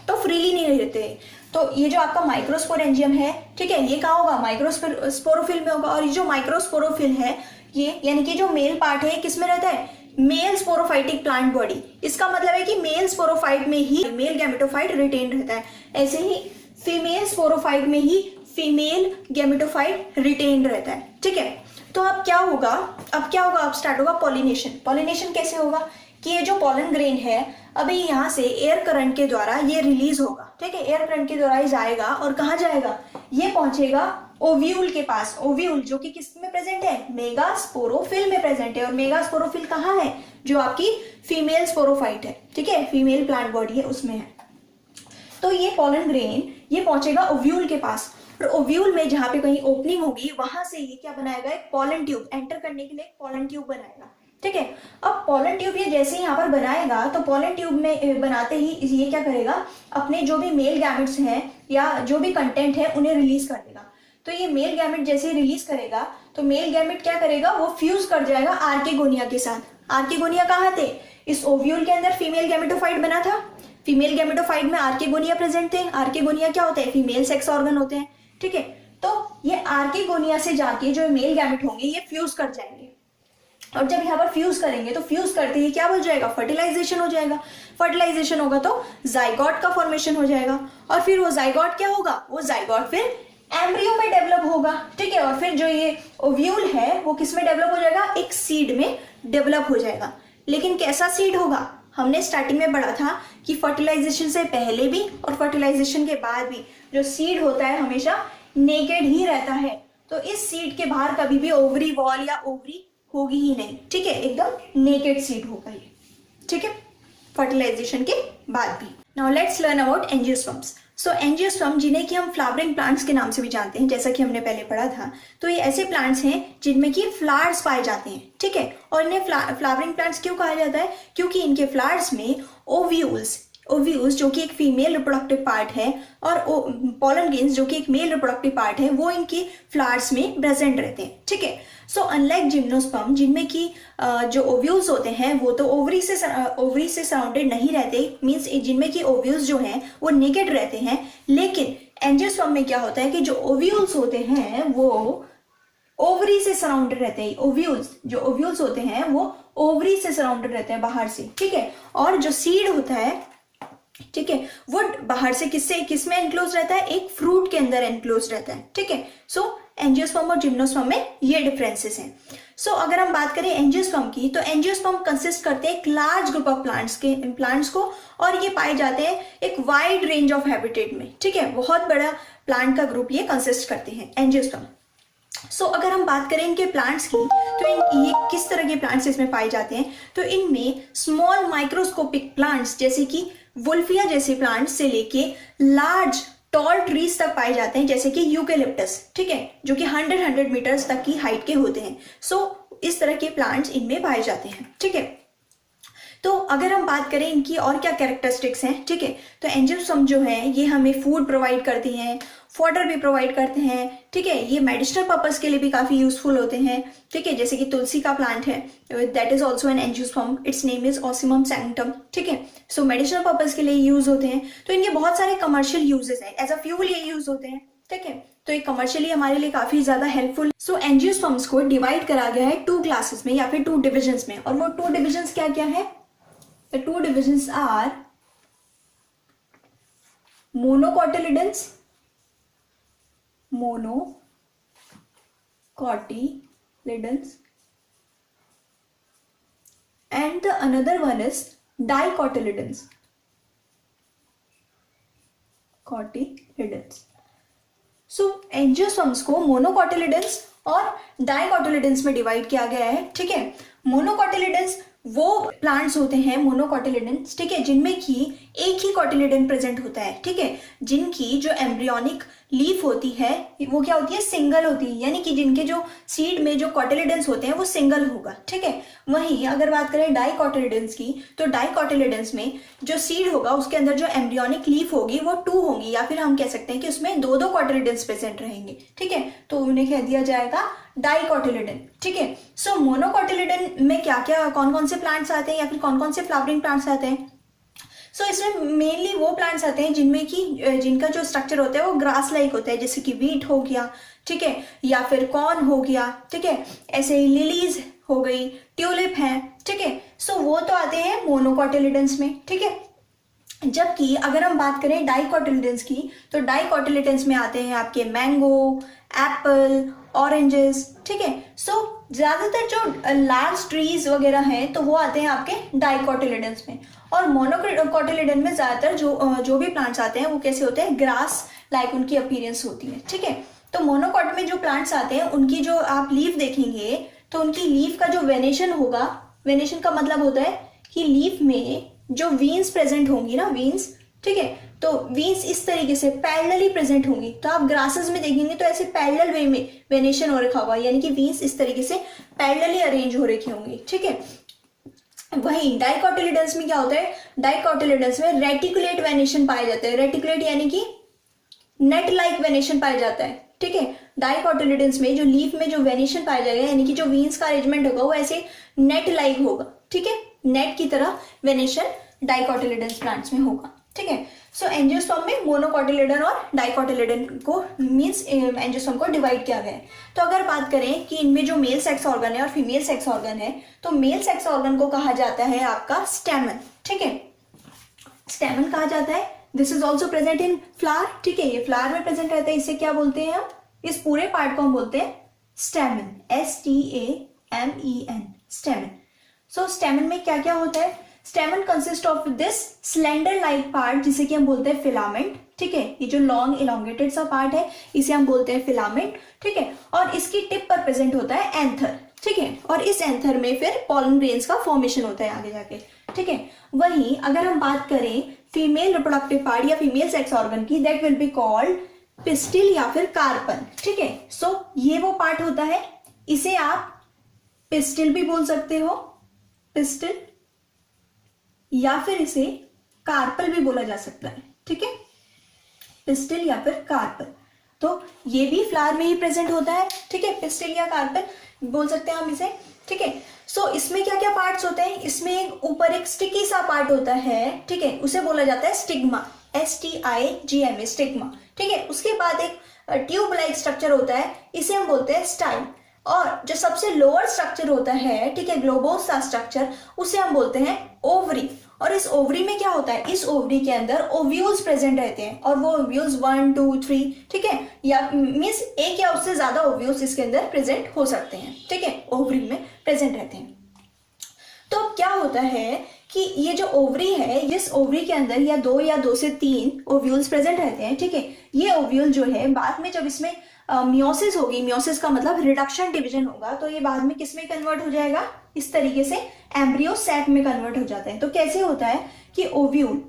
तो फ्रीली नहीं रहते। तो ये जो आपका माइक्रोस्पोरेंजियम है, ठीक है, ये कहाँ होगा, माइक्रोस्पोरोफिल में होगा। और ये जो माइक्रोस्पोरोफिल है ये यानी कि जो मेल पार्ट है किसमें रहता है, मेल स्पोरोफाइटिक प्लांट बॉडी। इसका मतलब है कि मेल स्पोरोफाइट में ही मेल गैमेटोफाइट रिटेन रहता है, ऐसे ही फीमेल स्पोरोफाइट में ही फीमेल गैमेटोफाइट रिटेन रहता है, ठीक है। तो अब क्या होगा, अब स्टार्ट होगा पॉलिनेशन। पॉलिनेशन कैसे होगा कि ये जो पॉलन ग्रेन है अभी यहाँ से एयर करंट के द्वारा ये रिलीज होगा, ठीक है, एयर करंट के द्वारा ये जाएगा, और कहाँ जाएगा, ये पहुंचेगा ओव्यूल के पास। ओव्यूल जो कि किस में प्रेजेंट है, मेगास्पोरोफिल में प्रेजेंट है। और मेगास्पोरोफिल कहाँ है, जो आपकी फीमेल स्पोरोफाइट है, ठीक है, फीमेल प्लांट बॉडी है उसमें है। तो ये पॉलन ग्रेन ये पहुंचेगा ओव्यूल के पास, और ओव्यूल में जहां पे कहीं ओपनिंग होगी वहां से ये क्या बनाएगा, एक पॉलन ट्यूब, एंटर करने के लिए एक पॉलन ट्यूब बनाएगा, ठीक है। अब पॉलन ट्यूब ये जैसे यहाँ पर बनाएगा, तो पॉलन ट्यूब में बनाते ही ये क्या करेगा, अपने जो भी मेल गैमेट्स हैं या जो भी कंटेंट है उन्हें रिलीज कर देगा। तो ये मेल गैमेट जैसे ही रिलीज करेगा तो मेल गैमेट क्या करेगा, वो फ्यूज कर जाएगा आर्किगोनिया के साथ। आर्किगोनिया कहाँ थे, इस ओव्यूल के अंदर फीमेल गैमेटोफाइट बना था, फीमेल गैमेटोफाइट में आर्किगोनिया प्रेजेंट थे। आर्किगोनिया क्या होते हैं, फीमेल सेक्स ऑर्गन होते हैं, ठीक है। तो ये आर्किगोनिया से जाके जो मेल गैमेट होंगे ये फ्यूज कर जाएंगे, और जब यहाँ पर फ्यूज करेंगे तो फ्यूज करते ही क्या बन जाएगा, फर्टिलाइजेशन हो जाएगा। फर्टिलाइजेशन होगा तो जाइगोट का फॉर्मेशन हो जाएगा, और फिर वो जाइगोट क्या होगा, वो जाइगोट फिर एम्ब्रियो में डेवलप होगा, ठीक है। और फिर जो ये ओव्यूल है वो किस में डेवलप हो जाएगा, एक सीड में डेवलप हो जाएगा। लेकिन कैसा सीड होगा, हमने स्टार्टिंग में पढ़ा था कि फर्टिलाइजेशन से पहले भी और फर्टिलाइजेशन के बाद भी जो सीड होता है हमेशा नेकेड ही रहता है। तो इस सीड के बाहर कभी भी ओवरी वॉल या ओवरी होगी ही नहीं, ठीक है, एकदम नेकेड सीड होगा ये, ठीक है, फर्टिलाइजेशन के बाद भी। Now let's learn about angiosperms. So angiosperm जिन्हें कि हम फ्लावरिंग प्लांट्स के नाम से भी जानते हैं, जैसा कि हमने पहले पढ़ा था, तो ये ऐसे प्लांट्स हैं जिनमें कि फ्लावर्स पाए जाते हैं, ठीक है। और इन्हें फ्लावरिंग प्लांट्स क्यों कहा जाता है, क्योंकि इनके फ्लावर्स में ओव्यूल्स जो कि एक फीमेल रिप्रोडक्टिव पार्ट है, और पॉलन ग्रेन्स जो कि एक मेल रिप्रोडक्टिव पार्ट है, वो इनके फ्लावर्स में प्रेजेंट रहते हैं, ठीक है। सो अनलाइक जिम्नोस्पर्म जिनमें कि जो ओव्यूल्स होते हैं वो तो ओवरी से सराउंडेड नहीं रहते, मीन्स जिनमें कि ओव्यूल्स जो हैं वो नेकेड रहते हैं, लेकिन एंजियोस्पर्म में क्या होता है कि जो ओव्यूल्स होते हैं वो ओवरी से सराउंडेड रहते हैं। ओव्यूल्स होते हैं वो ओवरी से सराउंडेड रहते हैं बाहर से, ठीक है। और जो सीड होता है, ठीक है, वो बाहर से किस में एनक्लोज रहता है, एक फ्रूट के अंदर एनक्लोज रहता है, ठीक है। सो एंजियोस्पर्म और जिम्नोस्पर्म में ये डिफरेंसेस हैं। सो अगर हम बात करें एंजियोस्पर्म की, तो एंजियोस्पर्म कंसिस्ट करते हैं एक लार्ज ग्रुप ऑफ प्लांट्स को, और ये पाए जाते हैं एक वाइड रेंज ऑफ हैबिटेट में, ठीक है। बहुत बड़ा प्लांट का ग्रुप ये कंसिस्ट करते हैं एंजियोस्पर्म। सो अगर हम बात करें इनके प्लांट्स की, तो ये किस तरह के प्लांट्स इसमें पाए जाते हैं, तो इनमें स्मॉल माइक्रोस्कोपिक प्लांट्स जैसे कि वुल्फिया जैसे प्लांट्स से लेके लार्ज टॉल ट्रीज तक पाए जाते हैं, जैसे कि यूकेलिप्टस, ठीक है, जो कि 100 मीटर्स तक की हाइट के होते हैं। सो इस तरह के प्लांट्स इनमें पाए जाते हैं, ठीक है। तो अगर हम बात करें इनकी और क्या कैरेक्टरिस्टिक्स हैं, ठीक है, तो एंजियोस्पर्म जो है ये हमें फूड प्रोवाइड करती हैं, फॉडर भी प्रोवाइड करते हैं, ठीक है। ये मेडिसिनल पर्पस के लिए भी काफी यूजफुल होते हैं, ठीक है। जैसे कि तुलसी का प्लांट है, that is also an angiosperm, it's name is Ocimum sanctum, ठीक है। सो मेडिसिनल पर्पस के लिए यूज होते हैं। तो इनके बहुत सारे कमर्शियल यूजेस हैं, एज अ फ्यूल ये यूज होते हैं, ठीक है। तो ये कमर्शियली हमारे लिए काफी ज्यादा हेल्पफुल। सो एंजियोस्पर्म्स को डिवाइड करा गया है 2 क्लासेस में या फिर 2 डिविजन्स में, और वो 2 डिविजन्स क्या क्या है? The 2 divisions are monocotyledons and the another one is dicotyledons. So angiosperms को मोनोकोटिलिडन्स और डाइकोटिलिडन्स में डिवाइड किया गया है, ठीक है। मोनोकोटिलिडन्स वो प्लांट्स होते हैं, मोनोकोटिलिडन्स, ठीक है, जिनमें की एक ही कोटिलिडन प्रेजेंट होता है, ठीक है। जिनकी जो एम्ब्रियोनिक लीफ होती है वो क्या होती है, सिंगल होती है, यानी कि जिनके जो सीड में जो कोटिलिडन्स होते हैं वो सिंगल होगा, ठीक है। वहीं अगर बात करें डाइकोटिलिडन्स की, तो डाइकोटिलिडन्स में जो सीड होगा उसके अंदर जो एम्ब्रियोनिक लीफ होगी वो 2 होंगी, या फिर हम कह सकते हैं कि उसमें 2 कोटिलिडन्स प्रेजेंट रहेंगे, ठीक है। तो उन्हें कह दिया जाएगा डाइकोटिलिडन, ठीक है। सो मोनोकोटिलिडन में क्या क्या कौन कौन से प्लांट्स आते हैं या फिर कौन कौन से फ्लावरिंग प्लांट्स आते हैं? सो इसमें मेनली वो प्लांट्स आते हैं जिनमें कि जिनका जो स्ट्रक्चर होता है वो ग्रास लाइक होता है, जैसे कि वीट हो गया, ठीक है, या फिर कॉर्न हो गया, ठीक है। ऐसे ही लिलीज हो गई, ट्यूलिप है, ठीक है। सो वो तो आते हैं मोनोकोटिलिडन्स में, ठीक है। जबकि अगर हम बात करें डाइकोटिलिडन्स की, तो डाइकोटिलिडन्स में आते हैं आपके मैंगो, एप्पल, ऑरेंजेस, ठीक है। सो ज्यादातर जो लार्ज ट्रीज वगैरह हैं तो वो आते हैं आपके डाइकोटिलिडन्स में, और मोनोकोटिलिडन में ज्यादातर जो भी प्लांट्स आते हैं वो कैसे होते हैं, ग्रास लाइक उनकी अपीयरेंस होती है, ठीक है। तो मोनोकोट में जो प्लांट्स आते हैं उनकी जो आप लीफ देखेंगे तो उनकी लीफ का जो वेनेशन होगा, वेनेशन का मतलब होता है कि लीफ में जो वीन्स प्रेजेंट होंगी ना, वीन्स, ठीक है, तो वीन्स इस तरीके से पैरेलली प्रेजेंट होंगी। तो आप ग्रासेस में देखेंगे तो ऐसे पैरेलल वे में वेनेशन हो रखा होगा, यानी कि वीन्स इस तरीके से पैरेलली अरेंज हो रखी होंगी, ठीक है। वहीं डाइकोटिलिडन्स में क्या होता है, डाइकोटिलिडन्स में रेटिकुलेट वेनेशन पाए जाते हैं, रेटिकुलेट यानी कि नेट लाइक वेनेशन पाया जाता है, ठीक है। डाइकोटिलिडन्स में जो लीफ में जो वेनेशन पाया जाएगा, यानी कि जो वीन्स का अरेंजमेंट होगा वो ऐसे नेट लाइक होगा, ठीक है, नेट की तरह वेनेशन डाइकोटिलिडन्स प्लांट्स में होगा, ठीक है। सो एंजियोस्पर्म में मोनोकोटिलिडन और डाइकोटिलिडन को मींस एंजियोस्पर्म को डिवाइड किया गया है। तो अगर बात करें कि इनमें जो मेल सेक्स ऑर्गन है और फीमेल सेक्स ऑर्गन है, तो मेल सेक्स ऑर्गन को कहा जाता है आपका स्टैमन, ठीक है, स्टैमन कहा जाता है। This is also present in flower, ठीक है, ये फ्लावर में प्रेजेंट रहता है। इसे क्या बोलते हैं हम, इस पूरे पार्ट को हम बोलते हैं स्टैमन, STAMEN, स्टैमन। सो स्टैमन में क्या क्या होता है, स्टेमन consist of this slender like part जिसे कि हम बोलते हैं फिलामेंट, ठीक है। ये जो लॉन्ग इलोंगेटेड सा पार्ट है इसे हम बोलते हैं फिलामेंट, ठीक है। और इसकी टिप पर प्रेजेंट होता है एंथर, ठीक है, और इस एंथर में फिर पॉलन ग्रेन्स का फॉर्मेशन होता है आगे जाके, ठीक है। वहीं अगर हम बात करें फीमेल रिप्रोडक्टिव पार्ट या फीमेल सेक्स ऑर्गन की, that will be called pistil या फिर कार्पन, ठीक है। सो ये वो पार्ट होता है, इसे आप पिस्टिल भी बोल सकते हो, पिस्टिल, या फिर इसे कार्पल भी बोला जा सकता है, ठीक है, पिस्टिल या फिर कार्पल। तो ये भी फ्लावर में ही प्रेजेंट होता है, ठीक है, पिस्टिल या कार्पल बोल सकते हैं हम इसे, ठीक है। सो इसमें क्या क्या पार्ट्स होते हैं, इसमें ऊपर एक स्टिकी सा पार्ट होता है, ठीक है, उसे बोला जाता है स्टिग्मा, STIGMA, स्टिग्मा, ठीक है। उसके बाद एक ट्यूब लाइक स्ट्रक्चर होता है, इसे हम बोलते हैं स्टाइल। और जो सबसे लोअर स्ट्रक्चर होता है, ठीक है, ग्लोबोसा स्ट्रक्चर, उसे हम बोलते हैं ओवरी। और इस ओवरी में क्या होता है, इस ओवरी के अंदर ओव्यूल्स प्रेजेंट रहते हैं, और वो ओव्यूल्स 1 2 3, ठीक है, या मीन्स एक या उससे ज्यादा ओव्यूल्स इसके अंदर प्रेजेंट हो सकते हैं, ठीक है, ओवरी में प्रेजेंट रहते हैं। तो क्या होता है कि ये जो ओवरी है, इस ओवरी के अंदर या दो से तीन ओव्यूल्स प्रेजेंट रहते हैं, ठीक है। ये ओव्यूल जो है बाद में जब इसमें मियोसिस होगी, मियोसिस का मतलब रिडक्शन डिवीजन होगा, तो ये बाद में किस में कन्वर्ट हो जाएगा, इस तरीके से एम्ब्रियो सैक में कन्वर्ट हो जाता है। तो कैसे होता है कि ओव्यूल,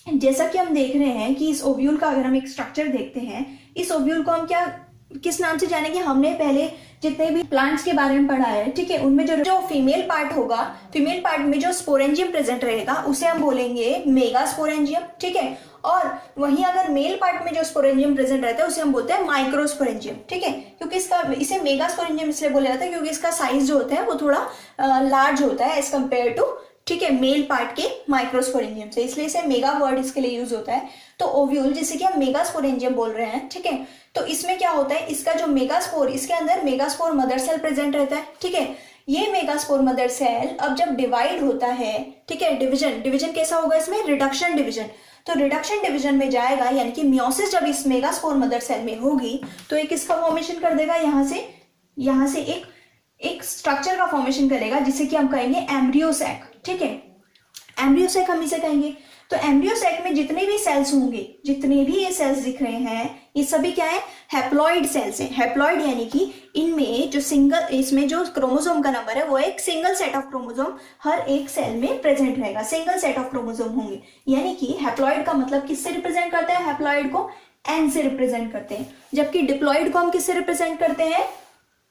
जैसा कि हम देख रहे हैं कि इस ओव्यूल का अगर हम एक स्ट्रक्चर देखते हैं, इस ओव्यूल को हम किस नाम से जानेंगे, हमने पहले जितने भी प्लांट्स के बारे में पढ़ा है, ठीक है, उनमें जो फीमेल पार्ट होगा, फीमेल पार्ट में जो स्पोरेंजियम प्रेजेंट रहेगा उसे हम बोलेंगे मेगा स्पोरेंजियम, ठीक है। और वहीं अगर मेल पार्ट में जो स्पोरेंजियम प्रेजेंट रहता है उसे हम बोलते हैं माइक्रोस्पोरेंजियम, ठीक है। क्योंकि इसे मेगा स्पोरेंजियम इसलिए बोला जाता है क्योंकि इसका साइज जो होता है वो थोड़ा लार्ज होता है एज कम्पेयर टू, ठीक है, मेल पार्ट के माइक्रोस्पोरेंजियम से, इसलिए इसे मेगा वर्ड इसके लिए यूज होता है। तो ओव्यूल जिसे कि हम मेगास्पोरेंजियम बोल रहे हैं, ठीक है, तो इसमें क्या होता है, इसका जो मेगास्पोर, इसके अंदर मेगास्पोर मदर सेल प्रेजेंट रहता है, ठीक है। ये मेगास्पोर मदर सेल अब जब डिवाइड होता है, ठीक है, डिवीजन कैसा होगा इसमें, रिडक्शन डिवीजन। तो रिडक्शन डिवीजन में जाएगा, यानी कि मियोसिस जब इस मेगास्पोर मदर सेल में होगी तो एक इसका फॉर्मेशन कर देगा, यहाँ से एक स्ट्रक्चर का फॉर्मेशन करेगा जिसे कि हम कहेंगे एम्ब्रियो सैक, ठीक है, एम्ब्रियो सैक हम इसे कहेंगे। तो एम्ब्रियो सैक में जितने भी सेल्स होंगे, जितने भी ये सेल्स दिख रहे हैं, ये सभी क्या है, हैप्लॉइड सेल्स हैं। हैप्लॉइड यानी कि इसमें जो क्रोमोसोम का नंबर है वो एक सिंगल सेट ऑफ क्रोमोसोम हर एक सेल में प्रेजेंट रहेगा, सिंगल सेट ऑफ क्रोमोसोम होंगे। यानी कि हैप्लॉइड का मतलब किससे रिप्रेजेंट करते हैं, हैप्लॉइड को एन से रिप्रेजेंट करते हैं, जबकि डिप्लॉइड को हम किससे रिप्रेजेंट करते हैं,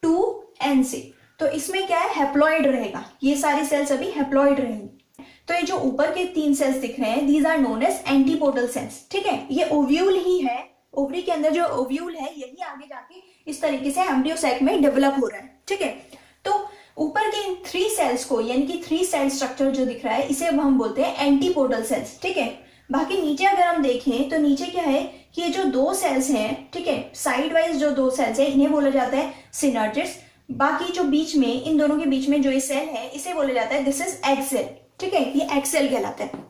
2n से। तो इसमें क्या है, हैप्लॉइड रहेगा, ये सारी सेल्स अभी हैप्लॉइड रहेंगी। तो ये जो ऊपर के 3 सेल्स दिख रहे हैं, these are known as antipodal cells, ठीक है। ये ओव्यूल ही है, ओवरी के अंदर जो ओव्यूल है यही आगे जाके इस तरीके से एम्ब्रियो सैक में डेवलप हो रहा है, ठीक है। तो ऊपर के इन 3 सेल्स को, यानी कि 3 सेल स्ट्रक्चर जो दिख रहा है, इसे हम बोलते हैं एंटीपोडल सेल्स, ठीक है। बाकी नीचे अगर हम देखें तो नीचे क्या है कि ये जो 2 सेल्स हैं, ठीक है, साइड वाइज जो 2 सेल्स है, इन्हें बोला जाता है सिनर्जिड्स। बाकी जो बीच में, इन दोनों के बीच में जो ये सेल है, इसे बोला जाता है दिस इज एग सेल, ठीक है, ये एग सेल कहलाता है।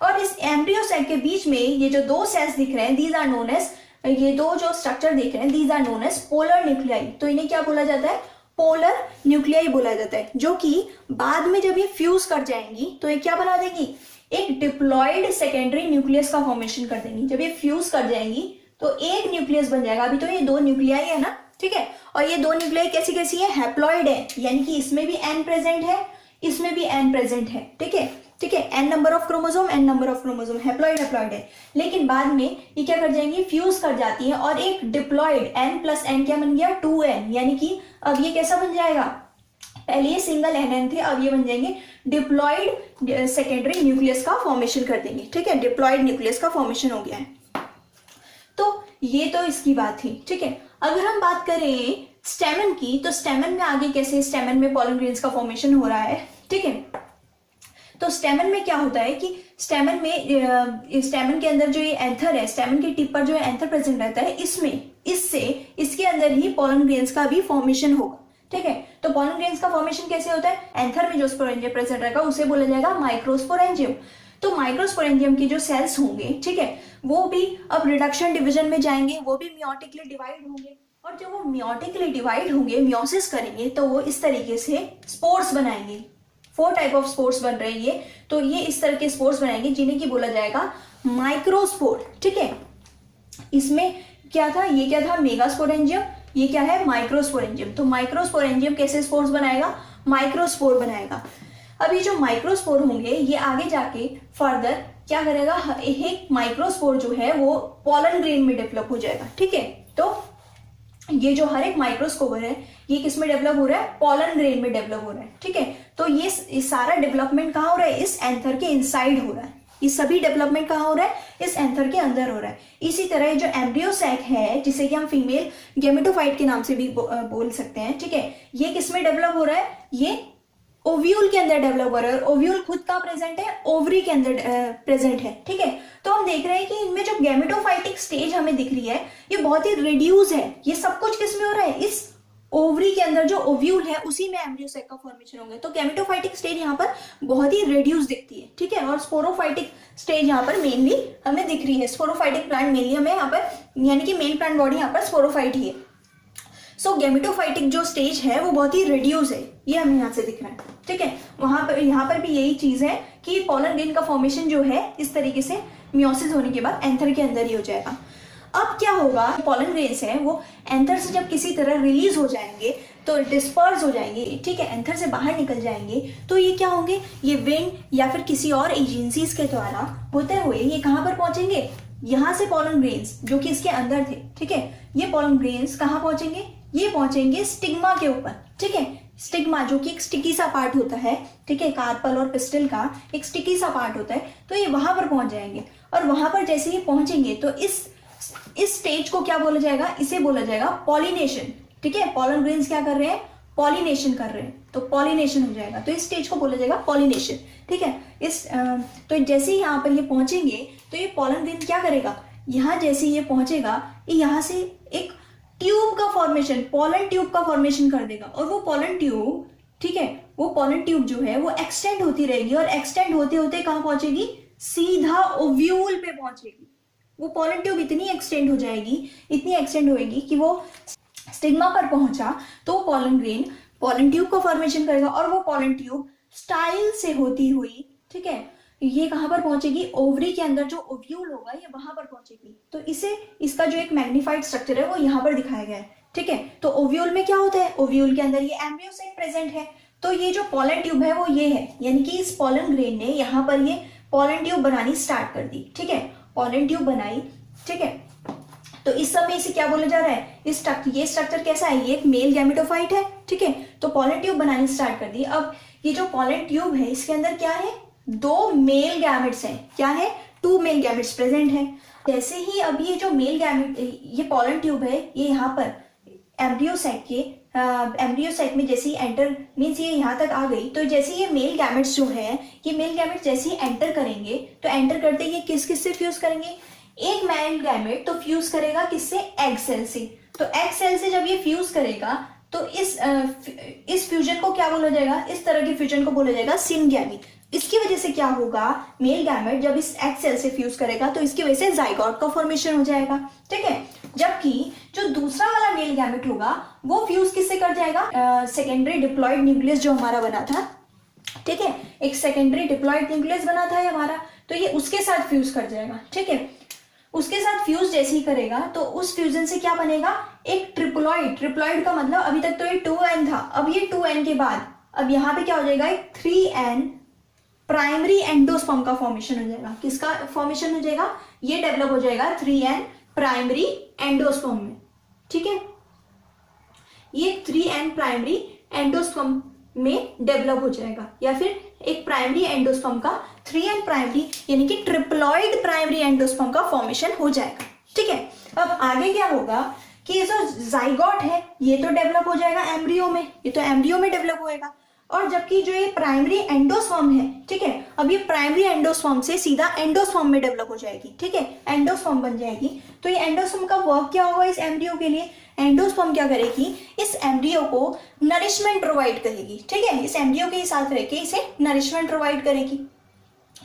और इस एम्ब्रियो सेल के बीच में ये जो 2 सेल्स दिख रहे हैं, दीज आर नोन एज, ये 2 जो स्ट्रक्चर दिख रहे हैं, these are known as polar nuclei. तो इन्हें क्या बोला जाता है, पोलर न्यूक्लियाई बोला जाता है, जो कि बाद में जब ये फ्यूज कर जाएंगी तो ये क्या बना देगी, एक डिप्लॉयड सेकेंडरी न्यूक्लियस का फॉर्मेशन कर देंगी। जब ये फ्यूज कर जाएंगी तो एक न्यूक्लियस बन जाएगा। अभी तो ये 2 न्यूक्लियाई है ना, ठीक है, और ये 2 न्यूक्लियाई कैसी कैसी है, हैप्लॉइड है, यानी कि इसमें भी एन प्रेजेंट है, इसमें भी एन प्रेजेंट है, ठीक है, ठीक है, n number of chromosome, n number of chromosome, haploid है। लेकिन बाद में ये क्या कर जाएंगी, फ्यूज कर जाती है और एक डिप्लॉयड एन प्लस एन क्या बन गया, 2n, यानी कि अब ये कैसा बन जाएगा, पहले ये सिंगल एन थे, अब ये बन जाएंगे डिप्लॉयड सेकेंडरी न्यूक्लियस का फॉर्मेशन कर देंगे, ठीक है, डिप्लॉयड न्यूक्लियस का फॉर्मेशन हो गया है। तो ये तो इसकी बात थी, ठीक है। अगर हम बात करें स्टेमन की, तो स्टेमन में आगे कैसे, स्टेमन में पॉलन ग्रेन्स का फॉर्मेशन हो रहा है, ठीक है। तो स्टेमन में क्या होता है कि स्टेमन के अंदर जो ये एंथर है, स्टेमन के टिप पर जो एंथर प्रेजेंट रहता है, इसके अंदर ही पॉलन ग्रेन्स का भी फॉर्मेशन होगा, ठीक है। तो पॉलन ग्रेन्स का फॉर्मेशन कैसे होता है, एंथर में जो स्पोरेंजियम प्रेजेंट रहेगा उसे बोला जाएगा माइक्रोस्पोरेंजियम। तो माइक्रोस्पोरेंजियम की जो सेल्स होंगे, ठीक है, वो भी अब रिडक्शन डिवीजन में जाएंगे, वो भी मियोटिकली डिवाइड होंगे, और जब वो मियोटिकली डिवाइड होंगे, मियोसिस करेंगे, तो वो इस तरीके से स्पोर्स बनाएंगे। 4 टाइप ऑफ स्पोर्स बन रहे हैं तो ये इस तरह के स्पोर्स बनाएंगे जिन्हें की बोला जाएगा माइक्रोस्पोर, ठीक है। इसमें क्या था, ये क्या था, मेगास्पोरेंजियम, ये क्या है, माइक्रोस्पोरेंजियम। तो माइक्रोस्पोरेंजियम कैसे स्पोर्स बनाएगा, माइक्रोस्पोर बनाएगा। अब ये जो माइक्रोस्पोर होंगे, ये आगे जाके फर्दर क्या करेगा, एक माइक्रोस्पोर जो है वो पॉलन ग्रेन में डेवलप हो जाएगा, ठीक है। तो ये जो हर एक माइक्रोस्कोप है, ये किस में डेवलप हो रहा है, पॉलन ग्रेन में डेवलप हो रहा है, ठीक है। तो ये सारा डेवलपमेंट कहाँ हो रहा है, इस एंथर के इनसाइड हो रहा है। ये सभी डेवलपमेंट कहाँ हो रहा है, इस एंथर के अंदर हो रहा है। इसी तरह जो एम्ब्रियो सैक है, जिसे कि हम फीमेल गेमेटोफाइट के नाम से भी बोल सकते हैं, ठीक है, ये किस में डेवलप हो रहा है, ये ओव्यूल के अंदर डेवलप हो रहा है, और ओव्यूल खुद का प्रेजेंट है, ओवरी के अंदर प्रेजेंट है, ठीक है। तो हम देख रहे हैं कि इनमें जो गैमेटोफाइटिक स्टेज हमें दिख रही है ये बहुत ही रिड्यूस है। ये सब कुछ किस में हो रहा है, इस ओवरी के अंदर जो ओव्यूल है उसी में एम्ब्रियो सैक का फॉर्मेशन होगा। तो गैमेटोफाइटिक स्टेज यहाँ पर बहुत ही रिड्यूस दिखती है, ठीक है। और स्पोरोफाइटिक स्टेज यहाँ पर मेनली हमें दिख रही है। स्पोरोफाइटिक प्लांट मेनली हमें यहाँ पर, यानी कि मेन प्लांट बॉडी यहाँ पर स्पोरोफाइट ही है। सो गैमेटोफाइटिक जो स्टेज है वो बहुत ही रिड्यूस है, ये हमें यहाँ से दिख रहा है, ठीक है। वहां पर, यहाँ पर भी यही चीज है कि पोलन ग्रेन का फॉर्मेशन जो है इस तरीके से मियोसिस होने के बाद एंथर के अंदर ही हो जाएगा। अब क्या होगा, पोलन ग्रेन्स हैं वो एंथर से जब किसी तरह रिलीज हो जाएंगे तो डिस्पर्स हो जाएंगे, ठीक है, एंथर से बाहर निकल जाएंगे, तो ये क्या होंगे, ये विंड या फिर किसी और एजेंसीज के द्वारा होते हुए ये कहाँ पर पहुंचेंगे, यहाँ से पोलन ग्रेन्स जो कि इसके अंदर थे, ठीक है, ये पोलन ग्रेन्स कहाँ पहुंचेंगे, ये पहुंचेंगे स्टिग्मा के ऊपर, ठीक है। स्टिग्मा जो कि एक स्टिकी सा पार्ट होता है, ठीक है, कार्पल और पिस्टल का एक स्टिकी सा पार्ट होता है, तो ये वहां पर पहुंच जाएंगे। और वहां पर जैसे ही पहुंचेंगे तो इस स्टेज को क्या बोला जाएगा, इसे बोला जाएगा पॉलिनेशन, ठीक है। पोलन ग्रेन्स क्या कर रहे हैं, पॉलिनेशन कर रहे हैं, तो पॉलिनेशन हो जाएगा, तो इस स्टेज को बोला जाएगा पॉलिनेशन, ठीक है। तो जैसे ही यहाँ पर ये पहुंचेंगे तो ये पोलन ग्रेन क्या करेगा, यहाँ जैसे ये पहुंचेगा ये यहाँ से एक ट्यूब का फॉर्मेशन, पोलन ट्यूब का फॉर्मेशन कर देगा। और वो पोलन ट्यूब, ठीक है, वो पोलन ट्यूब जो है वो एक्सटेंड होती रहेगी, और एक्सटेंड होते होते कहाँ पहुंचेगी, सीधा ओव्यूल पे पहुंचेगी। वो पोलन ट्यूब इतनी एक्सटेंड हो जाएगी, इतनी एक्सटेंड होएगी कि वो स्टिग्मा पर पहुंचा तो पोलन ग्रेन पोलन ट्यूब का फॉर्मेशन करेगा, और वो पोलन ट्यूब स्टाइल से होती हुई, ठीक है, ये कहां पर पहुंचेगी, ओवरी के अंदर जो ओव्यूल होगा ये वहां पर पहुंचेगी। तो इसका जो एक मैग्नीफाइड स्ट्रक्चर है वो यहाँ पर दिखाया गया है, ठीक है। तो ओव्यूल में क्या होता है, ओव्यूल के अंदर ये एम्ब्रियो साइट प्रेजेंट है, तो ये जो पोलन ट्यूब है वो ये है, यानी कि इस पोलन ग्रेन ने यहाँ पर ये पोलन ट्यूब बनानी स्टार्ट कर दी, ठीक है, पोलन ट्यूब बनाई, ठीक है। तो इस समय इसे क्या बोला जा रहा है, ये स्ट्रक्चर कैसा है, ये एक मेल गैमेटोफाइट है, ठीक है। तो पोलन ट्यूब बनानी स्टार्ट कर दी। अब ये जो पोलन ट्यूब है इसके अंदर क्या है, 2 मेल गैमेट्स हैं, क्या है, 2 मेल गैमेट्स प्रेजेंट है। जैसे ही अब ये जो मेल गैमेट, ये पोलन ट्यूब है, ये यहाँ पर एम्ब्रियो साइट में जैसे ही एंटर, मीन्स ये यहाँ तक आ गई, तो जैसे ये मेल गैमेट्स जो है, ये मेल गैमेट्स जैसे ही एंटर करेंगे तो एंटर करते ही ये किस से फ्यूज करेंगे, एक मेल गैमेट तो फ्यूज करेगा किससे, एग सेल से। तो एग सेल से जब ये फ्यूज करेगा तो इस फ्यूजन को क्या बोला जाएगा, इस तरह के फ्यूजन को बोला जाएगा सिनगैमी। इसकी वजह से क्या होगा, मेल गैमेट जब इस एग सेल से फ्यूज करेगा तो इसकी वजह से जाइगोट का फॉर्मेशन हो जाएगा, ठीक है। जबकि जो दूसरा वाला मेल गैमेट होगा वो फ्यूज किससे कर जाएगा, सेकेंडरी डिप्लॉयड न्यूक्लियस जो हमारा बना था, ठीक है, एक सेकेंडरी डिप्लॉयड न्यूक्लियस बना था हमारा, तो ये उसके साथ फ्यूज कर जाएगा, ठीक है। उसके साथ फ्यूज जैसे ही करेगा तो उस फ्यूजन से क्या बनेगा, एक ट्रिप्लॉइड। ट्रिप्लॉइड का मतलब अभी तक तो ये 2n था, अब ये 2n के बाद अब यहाँ पे क्या हो जाएगा, एक 3n प्राइमरी एंडोस्पर्म का फॉर्मेशन हो जाएगा। किसका फॉर्मेशन हो जाएगा, ये डेवलप हो जाएगा 3n प्राइमरी एंडोस्पर्म में, ठीक है। ये 3n प्राइमरी एंडोस्पर्म में डेवलप हो जाएगा, या फिर एक प्राइमरी एंडोस्पर्म का 3n प्राइमरी यानी कि ट्रिप्लॉइड प्राइमरी एंडोस्पर्म का फॉर्मेशन हो जाएगा, ठीक है। अब आगे क्या होगा कि ये जो जाइगोट है ये तो डेवलप हो जाएगा एम्ब्रियो में, ये तो एम्ब्रियो में डेवलप होएगा, और जबकि जो ये प्राइमरी एंडोस्पर्म है, ठीक है, अब ये प्राइमरी एंडोस्पर्म से सीधा एंडोस्पर्म में डेवलप हो जाएगी, ठीक है, एंडोस्पर्म बन जाएगी। तो ये एंडोस्पर्म का वर्क क्या होगा इस एम्ब्रियो के लिए, एंडोस्पर्म क्या करेगी, इस एम्ब्रियो को नरिशमेंट प्रोवाइड करेगी, ठीक है, इस एम्ब्रियो के साथ रह के इसे नरिशमेंट प्रोवाइड करेगी,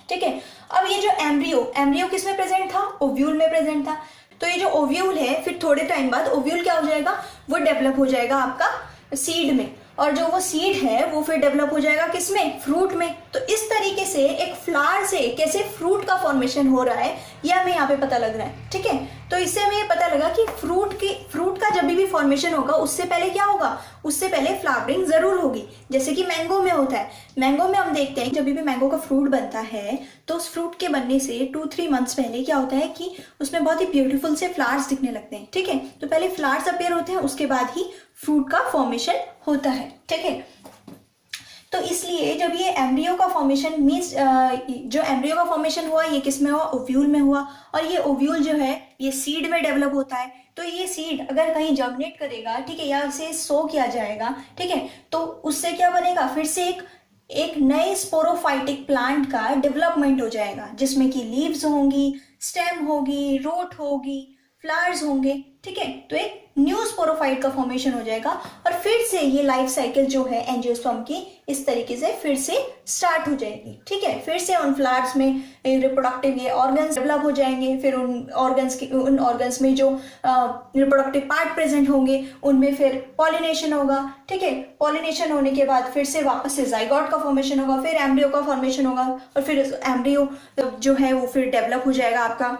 ठीक है। अब ये जो एम्ब्रियो किस में प्रेजेंट था, ओव्यूल में प्रेजेंट था। तो ये जो ओव्यूल है फिर थोड़े टाइम बाद ओव्यूल क्या हो जाएगा, वो डेवलप हो जाएगा आपका सीड में, और जो वो सीड है वो फिर डेवलप हो जाएगा किसमें, फ्रूट में। तो इस तरीके से एक फ्लावर से कैसे फ्रूट का फॉर्मेशन हो रहा है ये हमें यहाँ पे पता लग रहा है, ठीक है। तो इससे हमें ये पता लगा कि फ्रूट का जब भी फॉर्मेशन होगा उससे पहले क्या होगा, उससे पहले फ्लावरिंग जरूर होगी, जैसे कि मैंगो में होता है। मैंगो में हम देखते हैं जब भी मैंगो का फ्रूट बनता है तो उस फ्रूट के बनने से 2-3 मंथ्स पहले क्या होता है कि उसमें बहुत ही ब्यूटीफुल से फ्लावर्स दिखने लगते हैं, ठीक है। तो पहले फ्लावर्स अपीयर होते हैं, उसके बाद ही फ्रूट का फॉर्मेशन होता है, ठीक है। तो इसलिए जब ये एम्ब्रियो का फॉर्मेशन मीन्स जो एम्ब्रियो का फॉर्मेशन हुआ ये किस में हुआ, ओव्यूल में हुआ, और ये ओव्यूल जो है ये सीड में डेवलप होता है। तो ये सीड अगर कहीं जर्मिनेट करेगा, ठीक है, या इसे सो किया जाएगा, ठीक है, तो उससे क्या बनेगा, फिर से एक एक नए स्पोरोफाइटिक प्लांट का डेवलपमेंट हो जाएगा, जिसमें कि लीव्स होंगी, स्टेम होगी, रूट होगी, फ्लावर्स होंगे, ठीक है। तो एक न्यू स्पोरोफाइट का फॉर्मेशन हो जाएगा और फिर से ये लाइफ साइकिल जो है एंजियोस्पर्म की इस तरीके से फिर से स्टार्ट हो जाएगी, ठीक है। फिर से उन फ्लावर्स में रिप्रोडक्टिव ये ऑर्गन्स डेवलप हो जाएंगे, फिर उन ऑर्गन्स में जो रिप्रोडक्टिव पार्ट प्रेजेंट होंगे उनमें फिर पॉलिनेशन होगा, ठीक है। पॉलिनेशन होने के बाद फिर से वापस से जाइगोट का फॉर्मेशन होगा, फिर एम्ब्रियो का फॉर्मेशन होगा और फिर एम्ब्रियो जो है वो फिर डेवलप हो जाएगा आपका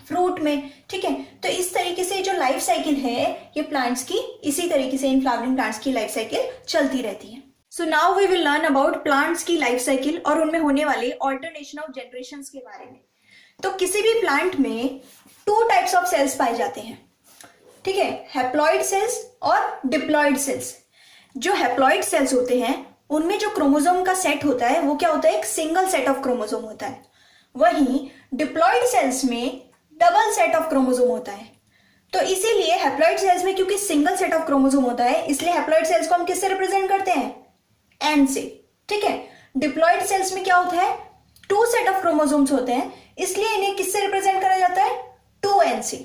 फ्रूट में, ठीक है। तो इस तरीके से जो लाइफ साइकिल है ये प्लांट्स की, इसी तरीके से इन फ्लावरिंग प्लांट्स की लाइफ साइकिल चलती रहती है। So now we will learn about plants की लाइफ साइकिल और उनमें होने वाले ऑल्टरनेशन ऑफ जनरेशंस के बारे में। तो किसी भी प्लांट में 2 टाइप्स ऑफ सेल्स पाए जाते हैं, ठीक है, हैप्लॉइड सेल्स और डिप्लॉइड सेल्स। जो हैप्लॉइड सेल्स होते हैं उनमें जो क्रोमोसोम का सेट होता है वो क्या होता है, एक सिंगल सेट ऑफ क्रोमोसोम होता है। वहीं डिप्लॉइड सेल्स में डबल सेट ऑफ क्रोमोसोम होता है। तो इसीलिए हैप्लॉइड सेल्स में क्योंकि सिंगल सेट ऑफ क्रोमोसोम होता है, इसलिए हैप्लॉइड सेल्स को हम किससे रिप्रेजेंट करते हैं, एन से, ठीक है। डिप्लॉइड सेल्स में क्या होता है, 2 सेट ऑफ क्रोमोसोम्स होते हैं, इसलिए इन्हें किससे रिप्रेजेंट करा जाता है, 2n से।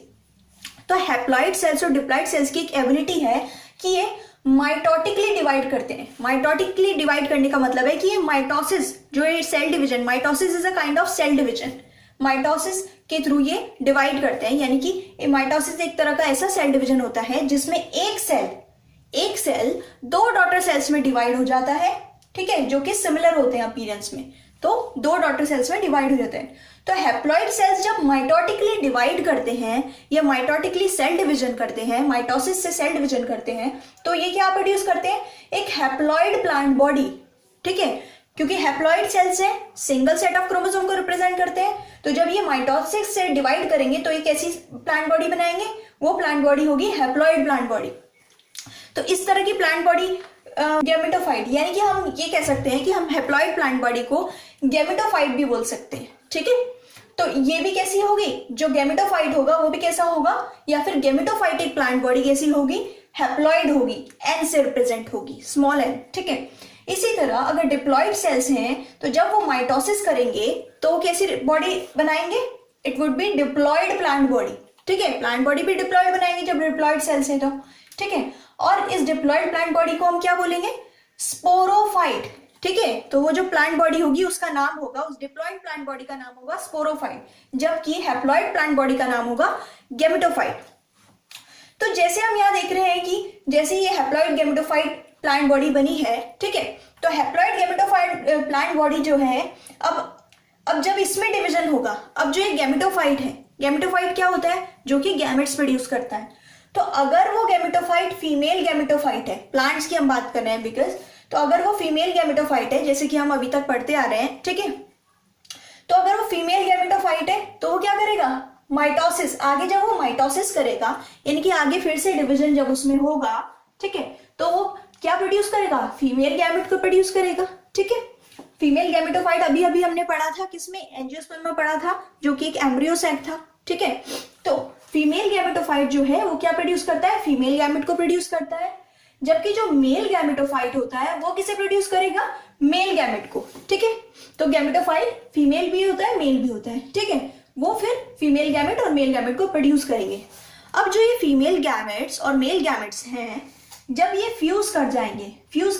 तो हैप्लॉइड सेल्स और डिप्लॉइड सेल्स की एक एबिलिटी है कि ये माइटोटिकली डिवाइड करते हैं। माइटोटिकली डिवाइड करने का मतलब है कि ये माइटोसिस, जो ये cell division, mitosis is a kind of cell division, mitosis के थ्रू ये डिवाइड करते हैं। यानी कि माइटोसिस एक तरह का ऐसा सेल डिवीजन होता है जिसमें एक सेल 2 डॉटर सेल्स में डिवाइड हो जाता है, ठीक है, जो कि सिमिलर होते हैं अपीयरेंस में। तो 2 डॉटर सेल्स में डिवाइड हो जाते हैं। तो हैप्लॉइड सेल्स जब माइटोटिकली डिवाइड करते हैं या माइटोटिकली सेल डिवीजन करते हैं, माइटोसिस से सेल डिवीजन करते हैं, तो ये क्या प्रोड्यूस करते हैं, एक हैप्लॉइड प्लांट बॉडी, ठीक है। क्योंकि हैप्लॉइड सेल्स है, सिंगल सेट ऑफ क्रोमोसोम को रिप्रेजेंट करते हैं, तो जब ये माइटोसिस से डिवाइड करेंगे तो एक ऐसी प्लांट बॉडी बनाएंगे, वो प्लांट बॉडी होगी हैप्लॉइड प्लांट बॉडी। तो इस तरह की प्लांट बॉडी गैमेटोफाइट, यानी कि हम ये कह सकते हैं कि हम हैप्लॉइड प्लांट बॉडी को गैमेटोफाइट भी बोल सकते हैं, ठीक है। तो ये भी कैसी होगी, जो गैमेटोफाइट होगा वो भी कैसा होगा, या फिर गैमेटोफाइटिक प्लांट बॉडी कैसी होगी, हैप्लॉइड होगी, एन से रिप्रेजेंट होगी, स्मॉल एन, ठीक है। इसी तरह अगर डिप्लॉइड सेल्स हैं तो जब वो माइटोसिस करेंगे तो वो कैसी बॉडी बनाएंगे, it would be diploid plant body, ठीक है। प्लांट बॉडी भी डिप्लॉइड बनाएंगे जब डिप्लॉइड सेल्स हैं तो, ठीक है। और इस डिप्लॉइड प्लांट बॉडी को हम क्या बोलेंगे, स्पोरोफाइट, ठीक है। तो वो जो प्लांट बॉडी होगी उसका नाम होगा, उस डिप्लॉइड प्लांट बॉडी का नाम होगा स्पोरोफाइट, जबकि हैप्लॉइड प्लांट बॉडी का नाम होगा गैमेटोफाइट। तो जैसे हम यहाँ देख रहे हैं कि जैसे ये हैप्लॉइड गैमेटोफाइट प्लांट बॉडी बनी है, ठीक है। तो हैप्लॉइड गैमेटोफाइट प्लांट बॉडी जो है, अब जब इसमें डिवीजन होगा, अब जो ये गैमेटोफाइट है, गैमेटोफाइट क्या होता है, जो कि गैमेट्स प्रोड्यूस करता है। तो अगर वो गैमेटोफाइट फीमेल गैमेटोफाइट है, प्लांट्स की हम बात कर रहे हैं बिकॉज, तो अगर वो फीमेल गैमेटोफाइट है, जैसे कि हम अभी तक पढ़ते आ रहे हैं, ठीक है। तो अगर वो फीमेल गैमेटोफाइट है तो वो क्या करेगा, माइटोसिस, आगे जब वो माइटोसिस करेगा, यानी कि आगे फिर से डिवीजन जब उसमें होगा, ठीक है, तो वो क्या प्रोड्यूस करेगा, फीमेल गैमेट को प्रोड्यूस करेगा, ठीक है। फीमेल गैमेटोफाइट अभी अभी हमने पढ़ा था किसमें, एंजियोस्पर्म में पढ़ा था, जो कि एक एम्ब्रियो सेट था, ठीक है। तो फीमेल गैमेटोफाइट जो है वो क्या प्रोड्यूस करता है, फीमेल गैमेट को प्रोड्यूस करता है, जबकि जो मेल गैमेटोफाइट होता है वो किसे प्रोड्यूस करेगा, मेल गैमेट को, ठीक है। तो गैमेटोफाइट फीमेल भी होता है, मेल भी होता है, ठीक है। वो फिर फीमेल गैमेट और मेल गैमेट को प्रोड्यूस करेंगे। अब जो ये फीमेल गैमेट्स और मेल गैमेट्स हैं, जब ये फ्यूज कर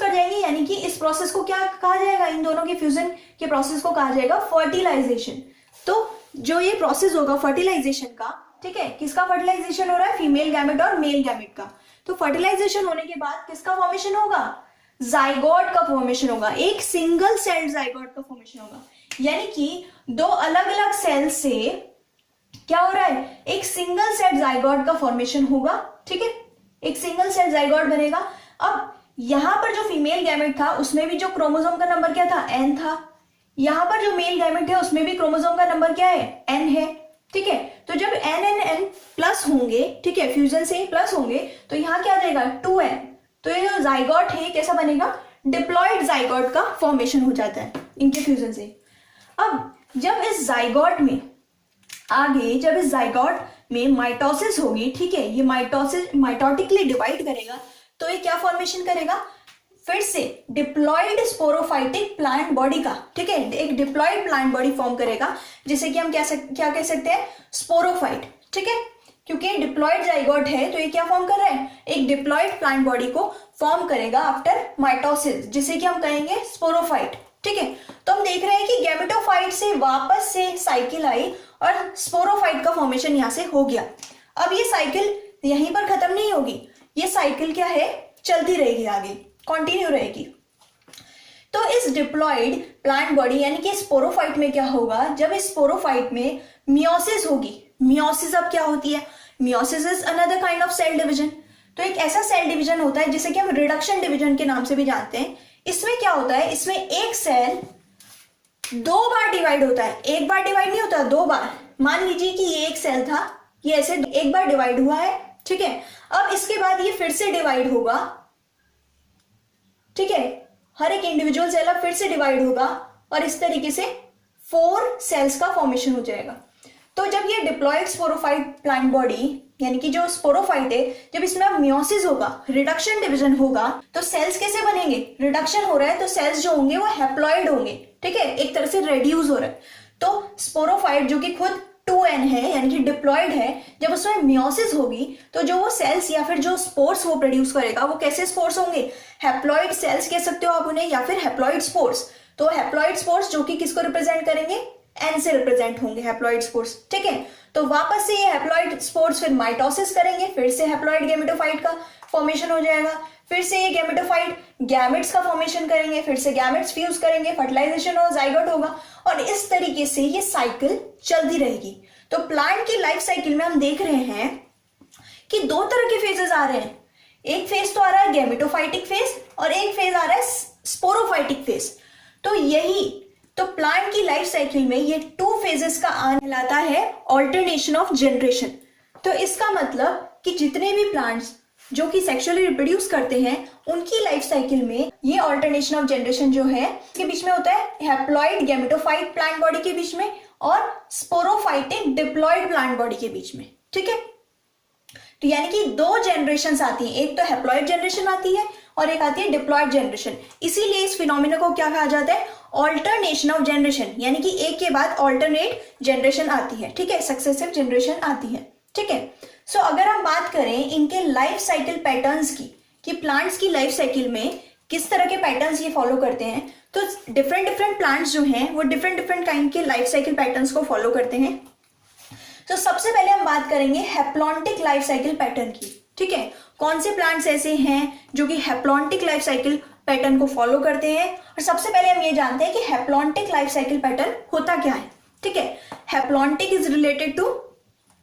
जाएंगे यानी कि इस प्रोसेस को क्या कहा जाएगा, इन दोनों के फ्यूजन के प्रोसेस को कहा जाएगा फर्टिलाइजेशन। तो जो ये प्रोसेस होगा फर्टिलाइजेशन का, ठीक है, किसका फर्टिलाइजेशन हो रहा है, फीमेल गैमेट और मेल गैमेट का। तो फर्टिलाइजेशन होने के बाद किसका फॉर्मेशन होगा, जाइगोट का फॉर्मेशन होगा, एक सिंगल सेल जाइगोट का फॉर्मेशन होगा। यानी कि 2 अलग अलग सेल से क्या हो रहा है, एक सिंगल सेल जाइगोट का फॉर्मेशन होगा, ठीक है, एक सिंगल सेल जाइगोट बनेगा। अब यहां पर जो फीमेल गैमेट था उसमें भी जो क्रोमोसोम का नंबर क्या था, n था। यहां पर जो मेल गैमेट है उसमें भी क्रोमोसोम का नंबर क्या है, n है, ठीक है। तो जब n प्लस होंगे, ठीक है, फ्यूजन से ही प्लस होंगे, तो यहाँ क्या आ जाएगा 2n। तो ये जो जाइगोट है कैसा बनेगा, डिप्लॉइड जाइगोट का फॉर्मेशन हो जाता है इनके फ्यूजन से। अब जब इस जाइगोट में माइटोसिस होगी, ठीक है, ये माइटोटिकली डिवाइड करेगा, तो ये क्या फॉर्मेशन करेगा, फिर से डिप्लॉयड स्पोरोफाइटिक प्लांट बॉडी का, ठीक है, एक डिप्लॉयड प्लांट बॉडी फॉर्म करेगा जिसे कि हम क्या कह सकते हैं, स्पोरोफाइट, ठीक है, क्योंकि डिप्लॉयड जाइगोट है तो ये क्या फॉर्म कर रहा है, एक डिप्लॉयड प्लांट बॉडी को फॉर्म करेगा आफ्टर माइटोसिस, जिसे कि हम कहेंगे स्पोरोफाइट, ठीक है। तो हम देख रहे हैं कि गैमेटोफाइट से वापस से साइकिल आई और स्पोरोफाइट का फॉर्मेशन यहां से हो गया। अब ये साइकिल यहीं पर खत्म नहीं होगी, ये साइकिल क्या है, चलती रहेगी, आगे कंटिन्यू रहेगी। तो इस डिप्लॉयड प्लांट बॉडी यानी कि स्पोरोफाइट में क्या होगा, जब इस स्पोरोफाइट में मियोसिस होगी, मियोसिस अब क्या होती है, meiosis is another kind of cell division. तो एक ऐसा सेल डिवीजन होता है जिसे कि हम रिडक्शन डिवीजन के नाम से भी जानते हैं। इसमें क्या होता है, इसमें एक सेल 2 बार डिवाइड होता है, एक बार डिवाइड नहीं होता, 2 बार। मान लीजिए कि ये एक सेल था, ये ऐसे एक बार डिवाइड हुआ है, ठीक है। अब इसके बाद ये फिर से डिवाइड होगा, ठीक है, हर एक इंडिविजुअल सेल अब फिर से डिवाइड होगा और इस तरीके से 4 सेल्स का फॉर्मेशन हो जाएगा। तो जब ये डिप्लॉयड स्पोरोफाइट प्लांट बॉडी यानी कि जो स्पोरोफाइट है, जब इसमें अब मियोसिस होगा, रिडक्शन डिवीजन होगा, तो सेल्स कैसे बनेंगे, रिडक्शन हो रहा है तो सेल्स जो होंगे वो हैप्लॉइड होंगे, ठीक है, एक तरह से रेड्यूस हो रहा है। तो स्पोरोफाइट जो कि खुद 2n है यानी कि डिप्लॉयड है, जब उसमें मियोसिस होगी तो जो वो सेल्स या फिर जो स्पोर्स वो प्रोड्यूस करेगा वो कैसे स्पोर्स होंगे, हैप्लॉइड सेल्स कह सकते हो आप उन्हें, या फिर हैप्लॉइड स्पोर्स। तो हैप्लॉइड स्पोर्स जो कि किसको रिप्रेजेंट करेंगे, एन से रिप्रेजेंट होंगे हैप्लॉइड स्पोर्स, ठीक है। तो वापस से ये हैप्लॉइड स्पोर्स फिर माइटोसिस करेंगे, फिर से हैप्लॉइड गैमेटोफाइट का फॉर्मेशन हो जाएगा, फिर से ये गैमेटोफाइट गैमेट्स का फॉर्मेशन करेंगे, फिर से गैमेट्स फ्यूज करेंगे, फर्टिलाइजेशन और जाइगोट होगा और इस तरीके से ये साइकिल चलती रहेगी। तो प्लांट की लाइफ साइकिल में हम देख रहे हैं कि 2 तरह के फेजेस आ रहे हैं। एक फेज तो आ रहा है गैमेटोफाइटिक फेज और एक फेज आ रहा है स्पोरोफाइटिक फेज। तो प्लांट की लाइफ साइकिल में ये 2 फेजेस का आने कहलाता है ऑल्टरनेशन ऑफ जनरेशन। तो इसका मतलब कि जितने भी प्लांट्स जो कि सेक्सुअली रिप्रोड्यूस करते हैं उनकी लाइफ साइकिल में ये ऑल्टरनेशन ऑफ जनरेशन जो है इसके बीच में होता है हैप्लॉइड गैमेटोफाइट प्लांट बॉडी के बीच में और स्पोरोफाइटिक डिप्लॉइड प्लांट बॉडी के बीच में, ठीक है। तो यानी कि 2 जनरेशन आती हैं, एक तो हैप्लॉइड जनरेशन आती है और एक आती है डिप्लॉइड जनरेशन। इसीलिए इस फिनोमिना को क्या कहा जाता है, ऑल्टरनेशन ऑफ जनरेशन, यानी कि एक के बाद ऑल्टरनेट जनरेशन आती है, ठीक है, सक्सेसिव जनरेशन आती है, ठीक है। सो अगर हम बात करें इनके लाइफ साइकिल पैटर्न्स की कि प्लांट्स की लाइफ साइकिल में किस तरह के पैटर्न्स ये फॉलो करते हैं, तो डिफरेंट प्लांट्स जो हैं वो डिफरेंट काइंड के लाइफ साइकिल पैटर्न्स को फॉलो करते हैं। तो सबसे पहले हम बात करेंगे हैप्लॉन्टिक लाइफ साइकिल पैटर्न की, ठीक है। कौन से प्लांट्स ऐसे हैं जो कि हैप्लॉन्टिक लाइफ साइकिल पैटर्न को फॉलो करते हैं, और सबसे पहले हम ये जानते हैं कि हैप्लॉन्टिक लाइफ साइकिल पैटर्न होता क्या है, ठीक है। Haplontic is related to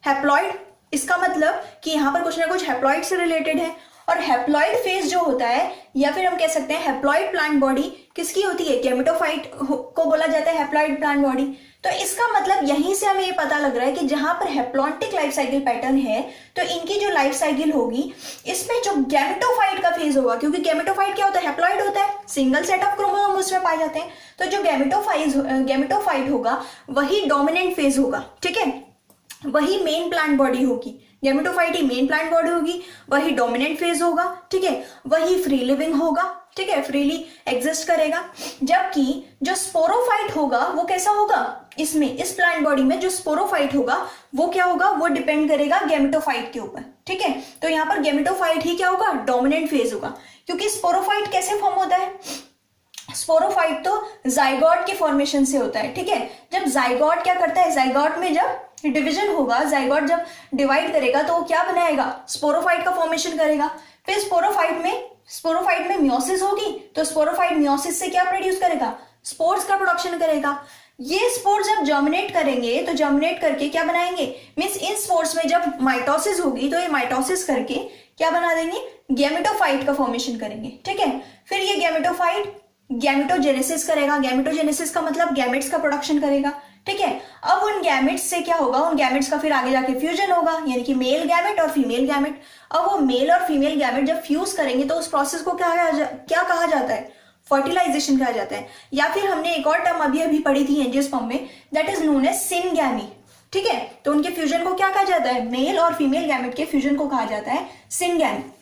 haploid, इसका मतलब कि यहां पर कुछ ना कुछ हैप्लॉइड से रिलेटेड है। और हैप्लॉइड फेज जो होता है या फिर हम कह सकते हैं हैप्लॉइड प्लांट बॉडी किसकी होती है, गैमेटोफाइट को बोला जाता है हैप्लॉइड प्लांट बॉडी। तो इसका मतलब यहीं से हमें ये पता लग रहा है कि जहां पर हैप्लॉन्टिक लाइफ साइकिल पैटर्न है तो इनकी जो लाइफ साइकिल होगी इसमें जो गैमेटोफाइट का फेज होगा, क्योंकि गैमेटोफाइट क्या होता है, हैप्लॉइड होता है, सिंगल सेट ऑफ क्रोमोसोम उसमें पाए जाते हैं। तो जो गैमेटोफाइट होगा वही डोमिनेंट फेज होगा, ठीक है, वही मेन प्लांट बॉडी होगी, गैमेटोफाइट ही मेन प्लांट बॉडी होगी, वही डोमिनेंट फेज होगा, ठीक है, वही फ्री लिविंग होगा, ठीक है, फ्रीली एग्जिस्ट करेगा। जबकि जो स्पोरोफाइट होगा वो कैसा होगा, इसमें इस प्लांट बॉडी में जो स्पोरोफाइट होगा वो क्या होगा, वो डिपेंड करेगा गैमेटोफाइट के ऊपर, ठीक है। तो यहाँ पर गैमेटोफाइट ही क्या होगा, डोमिनेंट फेज होगा। क्योंकि स्पोरोफाइट कैसे फॉर्म होता है, स्पोरोफाइट तो जाइगोट के फॉर्मेशन से होता है, ठीक है। जब जाइगोट क्या करता है, जाइगोट में जब डिवीजन होगा, जाइगोट जब डिवाइड करेगा तो वो क्या बनाएगा, स्पोरोफाइट का फॉर्मेशन करेगा। फिर स्पोरोफाइट में मियोसिस होगी तो स्पोरोफाइट मियोसिस से क्या प्रोड्यूस करेगा, स्पोर्स का प्रोडक्शन करेगा। ये स्पोर्स जब जर्मिनेट करेंगे तो जर्मिनेट करके क्या बनाएंगे, मींस इन स्पोर्स में जब माइटोसिस होगी तो ये माइटोसिस करके क्या बना देंगे, गैमेटोफाइट का फॉर्मेशन करेंगे, ठीक है। फिर ये गैमेटोफाइट गैमेटोजेनेसिस करेगा, गैमेटोजेनेसिस का मतलब गैमेट्स का प्रोडक्शन करेगा, ठीक है। अब उन गैमेट्स से क्या होगा, उन गैमेट्स का फिर आगे जाके फ्यूजन होगा, यानी कि मेल गैमेट और फीमेल गैमेट। अब वो मेल और फीमेल गैमेट जब फ्यूज करेंगे तो उस प्रोसेस को क्या कहा जाता है, फर्टिलाइजेशन कहा जाता है। या फिर हमने एक और टर्म अभी पढ़ी थी एंजियोस्पर्म में, that is known as syngamy, ठीक है। तो उनके फ्यूजन को क्या कहा जाता है, मेल और फीमेल गैमेट के फ्यूजन को कहा जाता है सिनगैमी।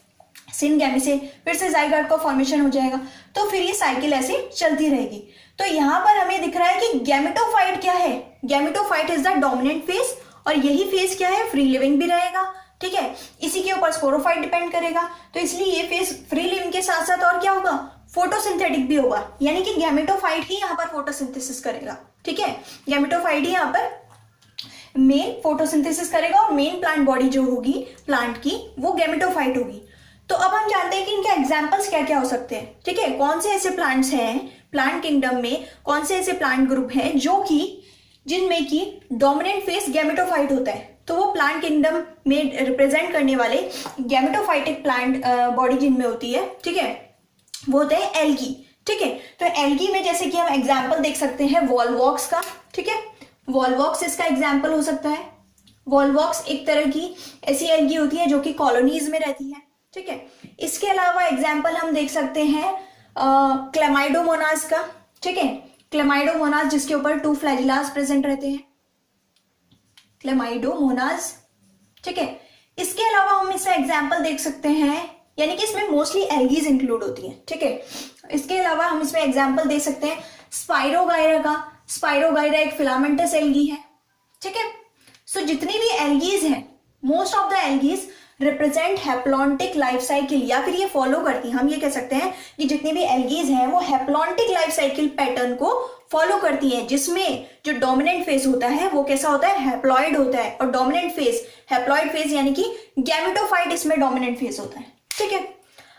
सिनगैमी से फिर से जाइगोट का फॉर्मेशन हो जाएगा, तो फिर ये साइकिल ऐसे चलती रहेगी। तो यहाँ पर हमें दिख रहा है कि गैमेटोफाइट क्या है, gametophyte is the dominant phase, और यही फेज क्या है, फ्री लिविंग भी रहेगा। ठीक है, इसी के ऊपर स्पोरोफाइट डिपेंड करेगा, तो इसलिए ये फेज फ्री लिविंग के साथ साथ और क्या होगा, फोटोसिंथेटिक भी होगा, यानी कि गैमेटोफाइट ही यहाँ पर फोटोसिंथेसिस करेगा। ठीक है, गैमेटोफाइट ही यहाँ पर मेन फोटोसिंथेसिस करेगा, और मेन प्लांट बॉडी जो होगी प्लांट की वो गैमेटोफाइट होगी। तो अब हम जानते हैं कि इनके एग्जाम्पल्स क्या क्या हो सकते हैं। ठीक है, कौन से ऐसे प्लांट्स हैं प्लांट किंगडम में, कौन से ऐसे प्लांट ग्रुप हैं जो कि जिनमें की डोमिनेंट फेस गैमेटोफाइट होता है। तो वो प्लांट किंगडम में रिप्रेजेंट करने वाले गैमेटोफाइटिक प्लांट बॉडी जिनमें होती है, ठीक है, वो होते हैं एल्गी। ठीक है, तो एल्गी में जैसे कि हम एग्जाम्पल देख सकते हैं वॉलवॉक्स का। ठीक है, वॉलवॉक्स इसका एग्जाम्पल हो सकता है। वॉलवॉक्स एक तरह की ऐसी एल्गी होती है जो कि कॉलोनीज में रहती है। ठीक है, इसके अलावा एग्जाम्पल हम देख सकते हैं क्लेमाइडोमोनास का। ठीक है, क्लेमाइडोमोनास जिसके ऊपर 2 फ्लैजिलास प्रेजेंट रहते हैं, क्लेमाइडोमोनास। ठीक है, इसके अलावा हम इसका एग्जाम्पल देख सकते हैं, यानी कि इसमें मोस्टली एल्गीज इंक्लूड होती हैं। ठीक है, इसके अलावा हम इसमें एग्जाम्पल दे सकते हैं स्पाइरोगायरा का। स्पाइरोगायरा एक फिलामेंटस एल्गी है। ठीक है, सो जितनी भी एल्गीज हैं, most of the algae represent haplontic life cycle, या फिर ये फॉलो करती हैं, हम ये कह सकते हैं कि जितनी भी एल्गीज हैं वो हैप्लॉन्टिक लाइफ साइकिल पैटर्न को फॉलो करती हैं, जिसमें जो डोमिनेंट फेज होता है वो कैसा होता है, हैप्लॉइड होता है, और डोमिनेंट फेज हैप्लॉइड फेज यानी कि गैमेटोफाइट इसमें डोमिनेंट फेज होता है। ठीक है,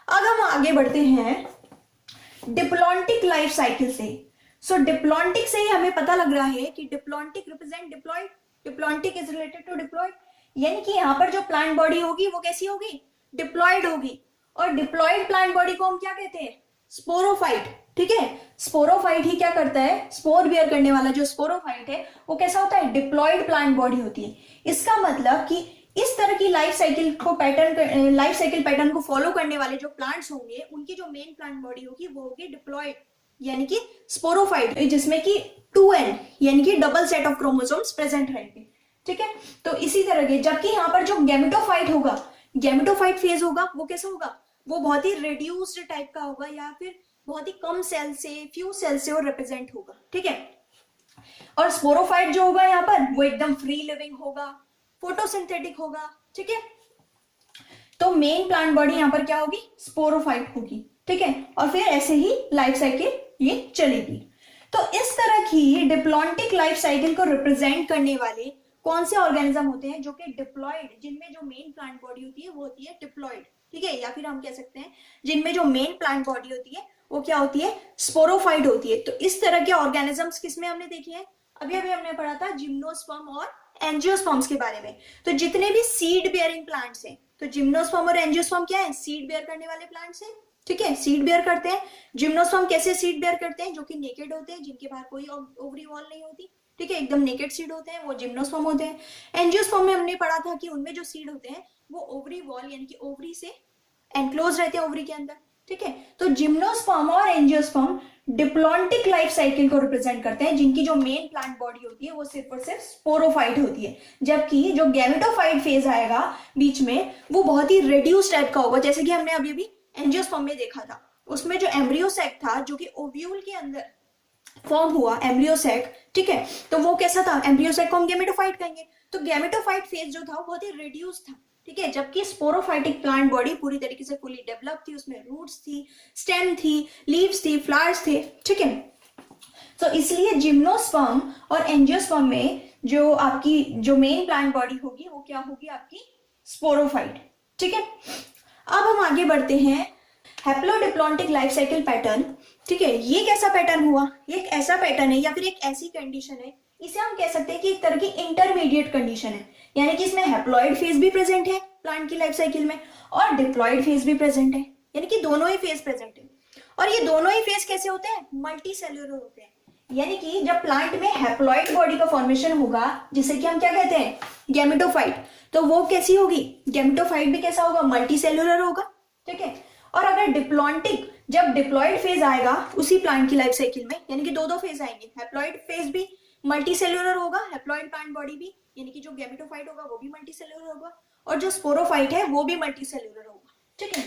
अब हम आगे बढ़ते हैं डिप्लॉन्टिक लाइफ साइकिल से। सो डिप्लॉन्टिक से ही हमें पता लग रहा है कि diplontic represent diploid, diplontic is related to diploid, यानी कि यहाँ पर जो प्लांट बॉडी होगी वो कैसी होगी, डिप्लॉइड होगी। और डिप्लॉइड प्लांट बॉडी को हम क्या कहते हैं, स्पोरोफाइट। ठीक है, स्पोरोफाइट ही क्या करता है, स्पोर बियर करने वाला जो स्पोरोफाइट है वो कैसा होता है, डिप्लॉइड प्लांट बॉडी होती है। इसका मतलब कि इस तरह की लाइफ साइकिल पैटर्न को फॉलो करने वाले जो प्लांट्स होंगे उनकी जो मेन प्लांट बॉडी होगी वो होगी डिप्लॉइड, यानी कि स्पोरोफाइट, जिसमें कि 2n यानी कि double set of chromosomes present रहेंगे। ठीक है, तो इसी तरह के, जबकि यहाँ पर जो गैमेटोफाइट होगा, गैमेटोफाइट फेज होगा वो कैसा होगा, वो बहुत ही रिड्यूस्ड टाइप का होगा, या फिर बहुत ही कम सेल से, फ्यू सेल से वो रिप्रेजेंट होगा। ठीक है, और स्पोरोफाइट जो होगा यहाँ पर वो एकदम फ्री लिविंग होगा, फोटोसिंथेटिक होगा। ठीक है, तो मेन प्लांट बॉडी यहाँ पर क्या होगी, स्पोरोफाइट होगी। ठीक है, और फिर ऐसे ही लाइफ साइकिल ये चलेगी। तो इस तरह की डिप्लॉन्टिक लाइफ साइकिल को रिप्रेजेंट करने वाले कौन से ऑर्गेनिज्म होते हैं जो कि डिप्लॉइड, जिनमें जो मेन प्लांट बॉडी होती है वो होती है डिप्लॉइड। ठीक है, या फिर हम कह सकते हैं जिनमें जो मेन प्लांट बॉडी होती है वो क्या होती है, स्पोरोफाइट होती है। तो इस तरह के ऑर्गेनिजम्स किसमें हमने देखे हैं, अभी अभी हमने पढ़ा था जिम्नोस्पर्म और एंजियोस्पर्म्स के बारे में। तो जितने भी सीड बेयरिंग प्लांट्स हैं, तो जिम्नोस्पर्म और एंजियोस्पर्म क्या है, सीड बेयर करने वाले प्लांट्स हैं। ठीक है, सीड बेयर करते हैं। जिम्नोस्पर्म कैसे सीड बेयर करते हैं, जो कि नेकेड होते हैं, जिनके बाहर कोई ओवरी वॉल नहीं होती। ठीक है, एकदम नेकेड सीड होते हैं, वो जिम्नोस्पर्म होते हैं। एंजियोस्पर्म में हमने पढ़ा था कि उनमें जो सीड होते हैं वो ओवरी वॉल यानी कि ओवरी से एनक्लोज रहते हैं, ओवरी के अंदर। ठीक है, तो जिम्नोस्पर्म और एंजियोस्पर्म डिप्लॉन्टिक लाइफ साइकिल को रिप्रेजेंट करते हैं, जिनकी जो मेन प्लांट बॉडी होती है वो सिर्फ और सिर्फ स्पोरोफाइट होती है, जबकि जो गैमेटोफाइट फेज आएगा बीच में वो बहुत ही रिड्यूस टाइप का होगा, जैसे कि हमने अभी अभी एंजियोस्पर्म में देखा था। उसमें जो एम्ब्रियो सैक था जो कि ओव्यूल के अंदर फॉर्म हुआ, एम्ब्रियो सैक। ठीक है, तो वो कैसा था, एम्ब्रियो सैक को हम गैमेटोफाइट कहेंगे। तो गैमेटोफाइट फेज जो था वो बहुत ही रिड्यूस था। ठीक है, जबकि स्पोरोफाइटिक प्लांट बॉडी पूरी तरीके से फुली डेवलप थी, उसमें रूट्स थी, स्टेम थी, लीव्स थी, फ्लावर्स थे। ठीक है, तो इसलिए जिम्नोस्पर्म और एंजियोस्पर्म में जो आपकी जो मेन प्लांट बॉडी होगी वो क्या होगी, आपकी स्पोरोफाइट। ठीक है, अब हम आगे बढ़ते हैं हैप्लोडिप्लॉन्टिक लाइफ साइकिल पैटर्न। ठीक है, ये कैसा पैटर्न हुआ, ये एक ऐसा पैटर्न है या फिर एक ऐसी कंडीशन है, इसे हम कह सकते हैं कि एक तरह की इंटरमीडिएट कंडीशन है, यानी कि इसमें हैप्लॉइड फेज भी प्रेजेंट है प्लांट की लाइफ साइकिल में और डिप्लॉइड फेज भी प्रेजेंट है, यानी कि दोनों ही फेज प्रेजेंट है। और ये दोनों ही फेज कैसे होते हैं, मल्टी सेल्यूलर होते हैं, यानी कि जब प्लांट में हैप्लॉइड बॉडी का फॉर्मेशन होगा जिसे कि हम क्या कहते हैं, गैमेटोफाइट, तो वो कैसी होगी, गैमेटोफाइट भी कैसा होगा, मल्टी सेल्यूलर होगा। ठीक है, और अगर डिप्लॉन्टिक, जब डिप्लॉइड फेज आएगा उसी प्लांट की लाइफ साइकिल में, यानी कि दो फेज आएंगे, हैप्लॉइड फेज भी मल्टी सेल्यूलर होगा, हैप्लॉइड प्लांट बॉडी भी, यानी कि जो गैमेटोफाइट होगा वो भी मल्टी सेल्यूलर होगा, और जो स्पोरोफाइट है वो भी मल्टी सेल्यूलर होगा। ठीक है,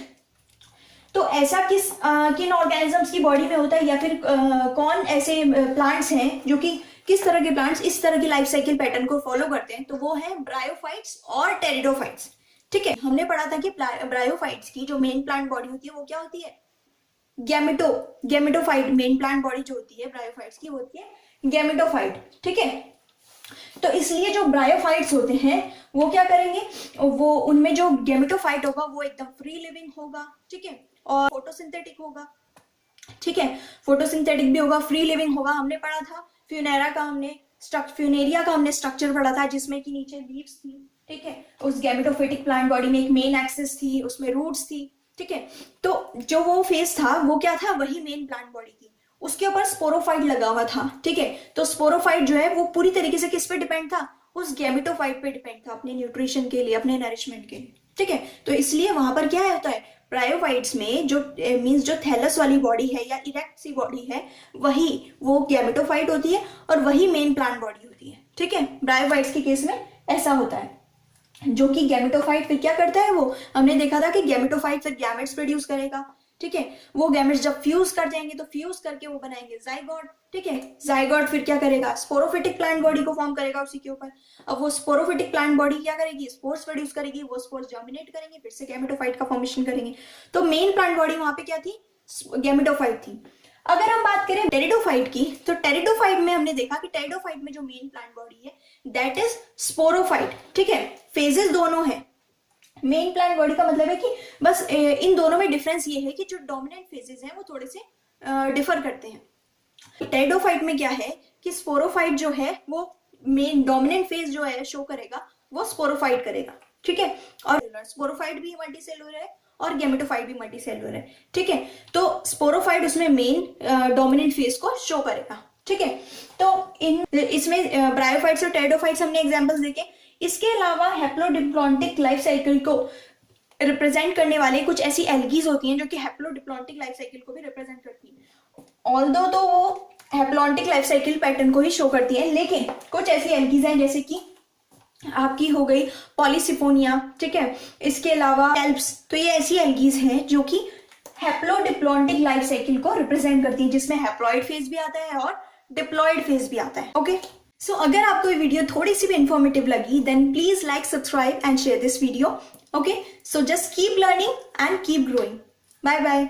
तो ऐसा किन ऑर्गेनिजम्स की बॉडी में होता है, या फिर कौन ऐसे प्लांट्स हैं जो कि किस तरह के प्लांट्स इस तरह की लाइफ साइकिल पैटर्न को फॉलो करते हैं, तो वो है ब्रायोफाइट्स और टेरिडोफाइट्स। ठीक है, हमने पढ़ा था कि ब्रायोफाइट्स की जो मेन प्लांट बॉडी होती है वो क्या होती है, गैमेटोफाइट। मेन प्लांट बॉडी जो होती है ब्रायोफाइट्स की वो होती है गैमेटोफाइट। ठीक है, तो इसलिए जो ब्रायोफाइट्स होते हैं वो क्या करेंगे, वो उनमें जो गैमेटोफाइट होगा वो एकदम फ्री लिविंग होगा। ठीक है, और फोटोसिंथेटिक होगा। ठीक है, फोटोसिंथेटिक भी होगा, फ्री लिविंग होगा। हमने पढ़ा था फ्यूनेरिया का हमने स्ट्रक्चर पढ़ा था, जिसमें कि नीचे लीव्स थी। ठीक है, उस गैमेटोफाइटिक प्लांट बॉडी में एक मेन एक्सिस थी, उसमें रूट्स थी। ठीक है, तो जो वो फेस था वो क्या था, वही मेन प्लांट बॉडी थी। उसके ऊपर स्पोरोफाइट लगा हुआ था। ठीक है, तो स्पोरोफाइट जो है वो पूरी तरीके से किस पे डिपेंड था, उस गैमेटोफाइट पे डिपेंड था अपने न्यूट्रिशन के लिए, अपने नरिशमेंट के लिए। ठीक है, तो इसलिए वहां पर क्या होता है, ब्रायोफाइट्स में जो मींस जो थैलस वाली बॉडी है या इरेक्ट सी बॉडी है, वही वो गैमेटोफाइट होती है और वही मेन प्लांट बॉडी होती है। ठीक है, ब्रायोफाइट्स के केस में ऐसा होता है, जो कि गैमेटोफाइट फिर क्या करता है, वो हमने देखा था कि गैमेटोफाइट फिर गैमेट्स प्रोड्यूस करेगा। ठीक है, वो गैमेट्स जब फ्यूज कर जाएंगे तो फ्यूज करके वो बनाएंगे जाइगोट। ठीक है, जाइगोट फिर क्या करेगा, स्पोरोफिटिक प्लांट बॉडी को फॉर्म करेगा उसी के ऊपर। अब वो स्पोरोफिटिक प्लांट बॉडी क्या करेगी, स्पोर्स प्रोड्यूस करेगी, वो स्पोर्स जर्मिनेट करेंगे, फिर से गैमेटोफाइट का फॉर्मेशन करेंगे। तो मेन प्लांट बॉडी वहां पे क्या थी, गैमेटोफाइट थी। अगर हम बात करें टेरिडोफाइट की, तो टेरिडोफाइट में हमने देखा कि टेरिडोफाइट में जो मेन प्लांट बॉडी है दैट इज स्पोरोफाइट। ठीक है, फेजेस दोनों है। मेन प्लांट बॉडी का मतलब है कि बस इन दोनों में डिफरेंस ये है कि जो डोमिनेंट फेजेस हैं वो थोड़े से डिफर करते हैं। टेरिडोफाइट में क्या है कि स्पोरोफाइट जो है वो मेन डोमिनेंट फेज जो है शो करेगा, वो स्पोरोफाइट करेगा। ठीक है, और स्पोरोफाइट भी मल्टीसेलुलर है और गैमेटोफाइट भी मल्टीसेलुलर है। ठीक है, तो स्पोरोफाइट उसमें मेन डोमिनेंट फेज को शो करेगा। ठीक है, तो इसमें ब्रायोफाइट्स और टेरिडोफाइट्स हमने एग्जांपल्स देखे। इसके अलावा हैप्लोडिप्लॉन्टिक लाइफ साइकिल को रिप्रेजेंट करने वाले कुछ ऐसी एल्गीज होती हैं जो कि हैप्लोडिप्लॉन्टिक लाइफ साइकिल को भी रिप्रेजेंट करती हैं। ऑल्दो तो वो हैप्लॉन्टिक लाइफ साइकिल पैटर्न को ही शो करती है, लेकिन कुछ ऐसी एल्गीज हैं जैसे कि आपकी हो गई पॉलीसिफोनिया। ठीक है, इसके अलावा एल्प्स। तो ये ऐसी एल्गीज हैं जो कि हैप्लोडिप्लॉन्टिक लाइफ साइकिल को रिप्रेजेंट करती है, जिसमें हैप्लॉइड फेज भी आता है और डिप्लॉइड फेज भी आता है। ओके, सो अगर आपको ये वीडियो थोड़ी सी भी इंफॉर्मेटिव लगी, then please like, subscribe and share this video. Okay, so just keep learning and keep growing. Bye bye.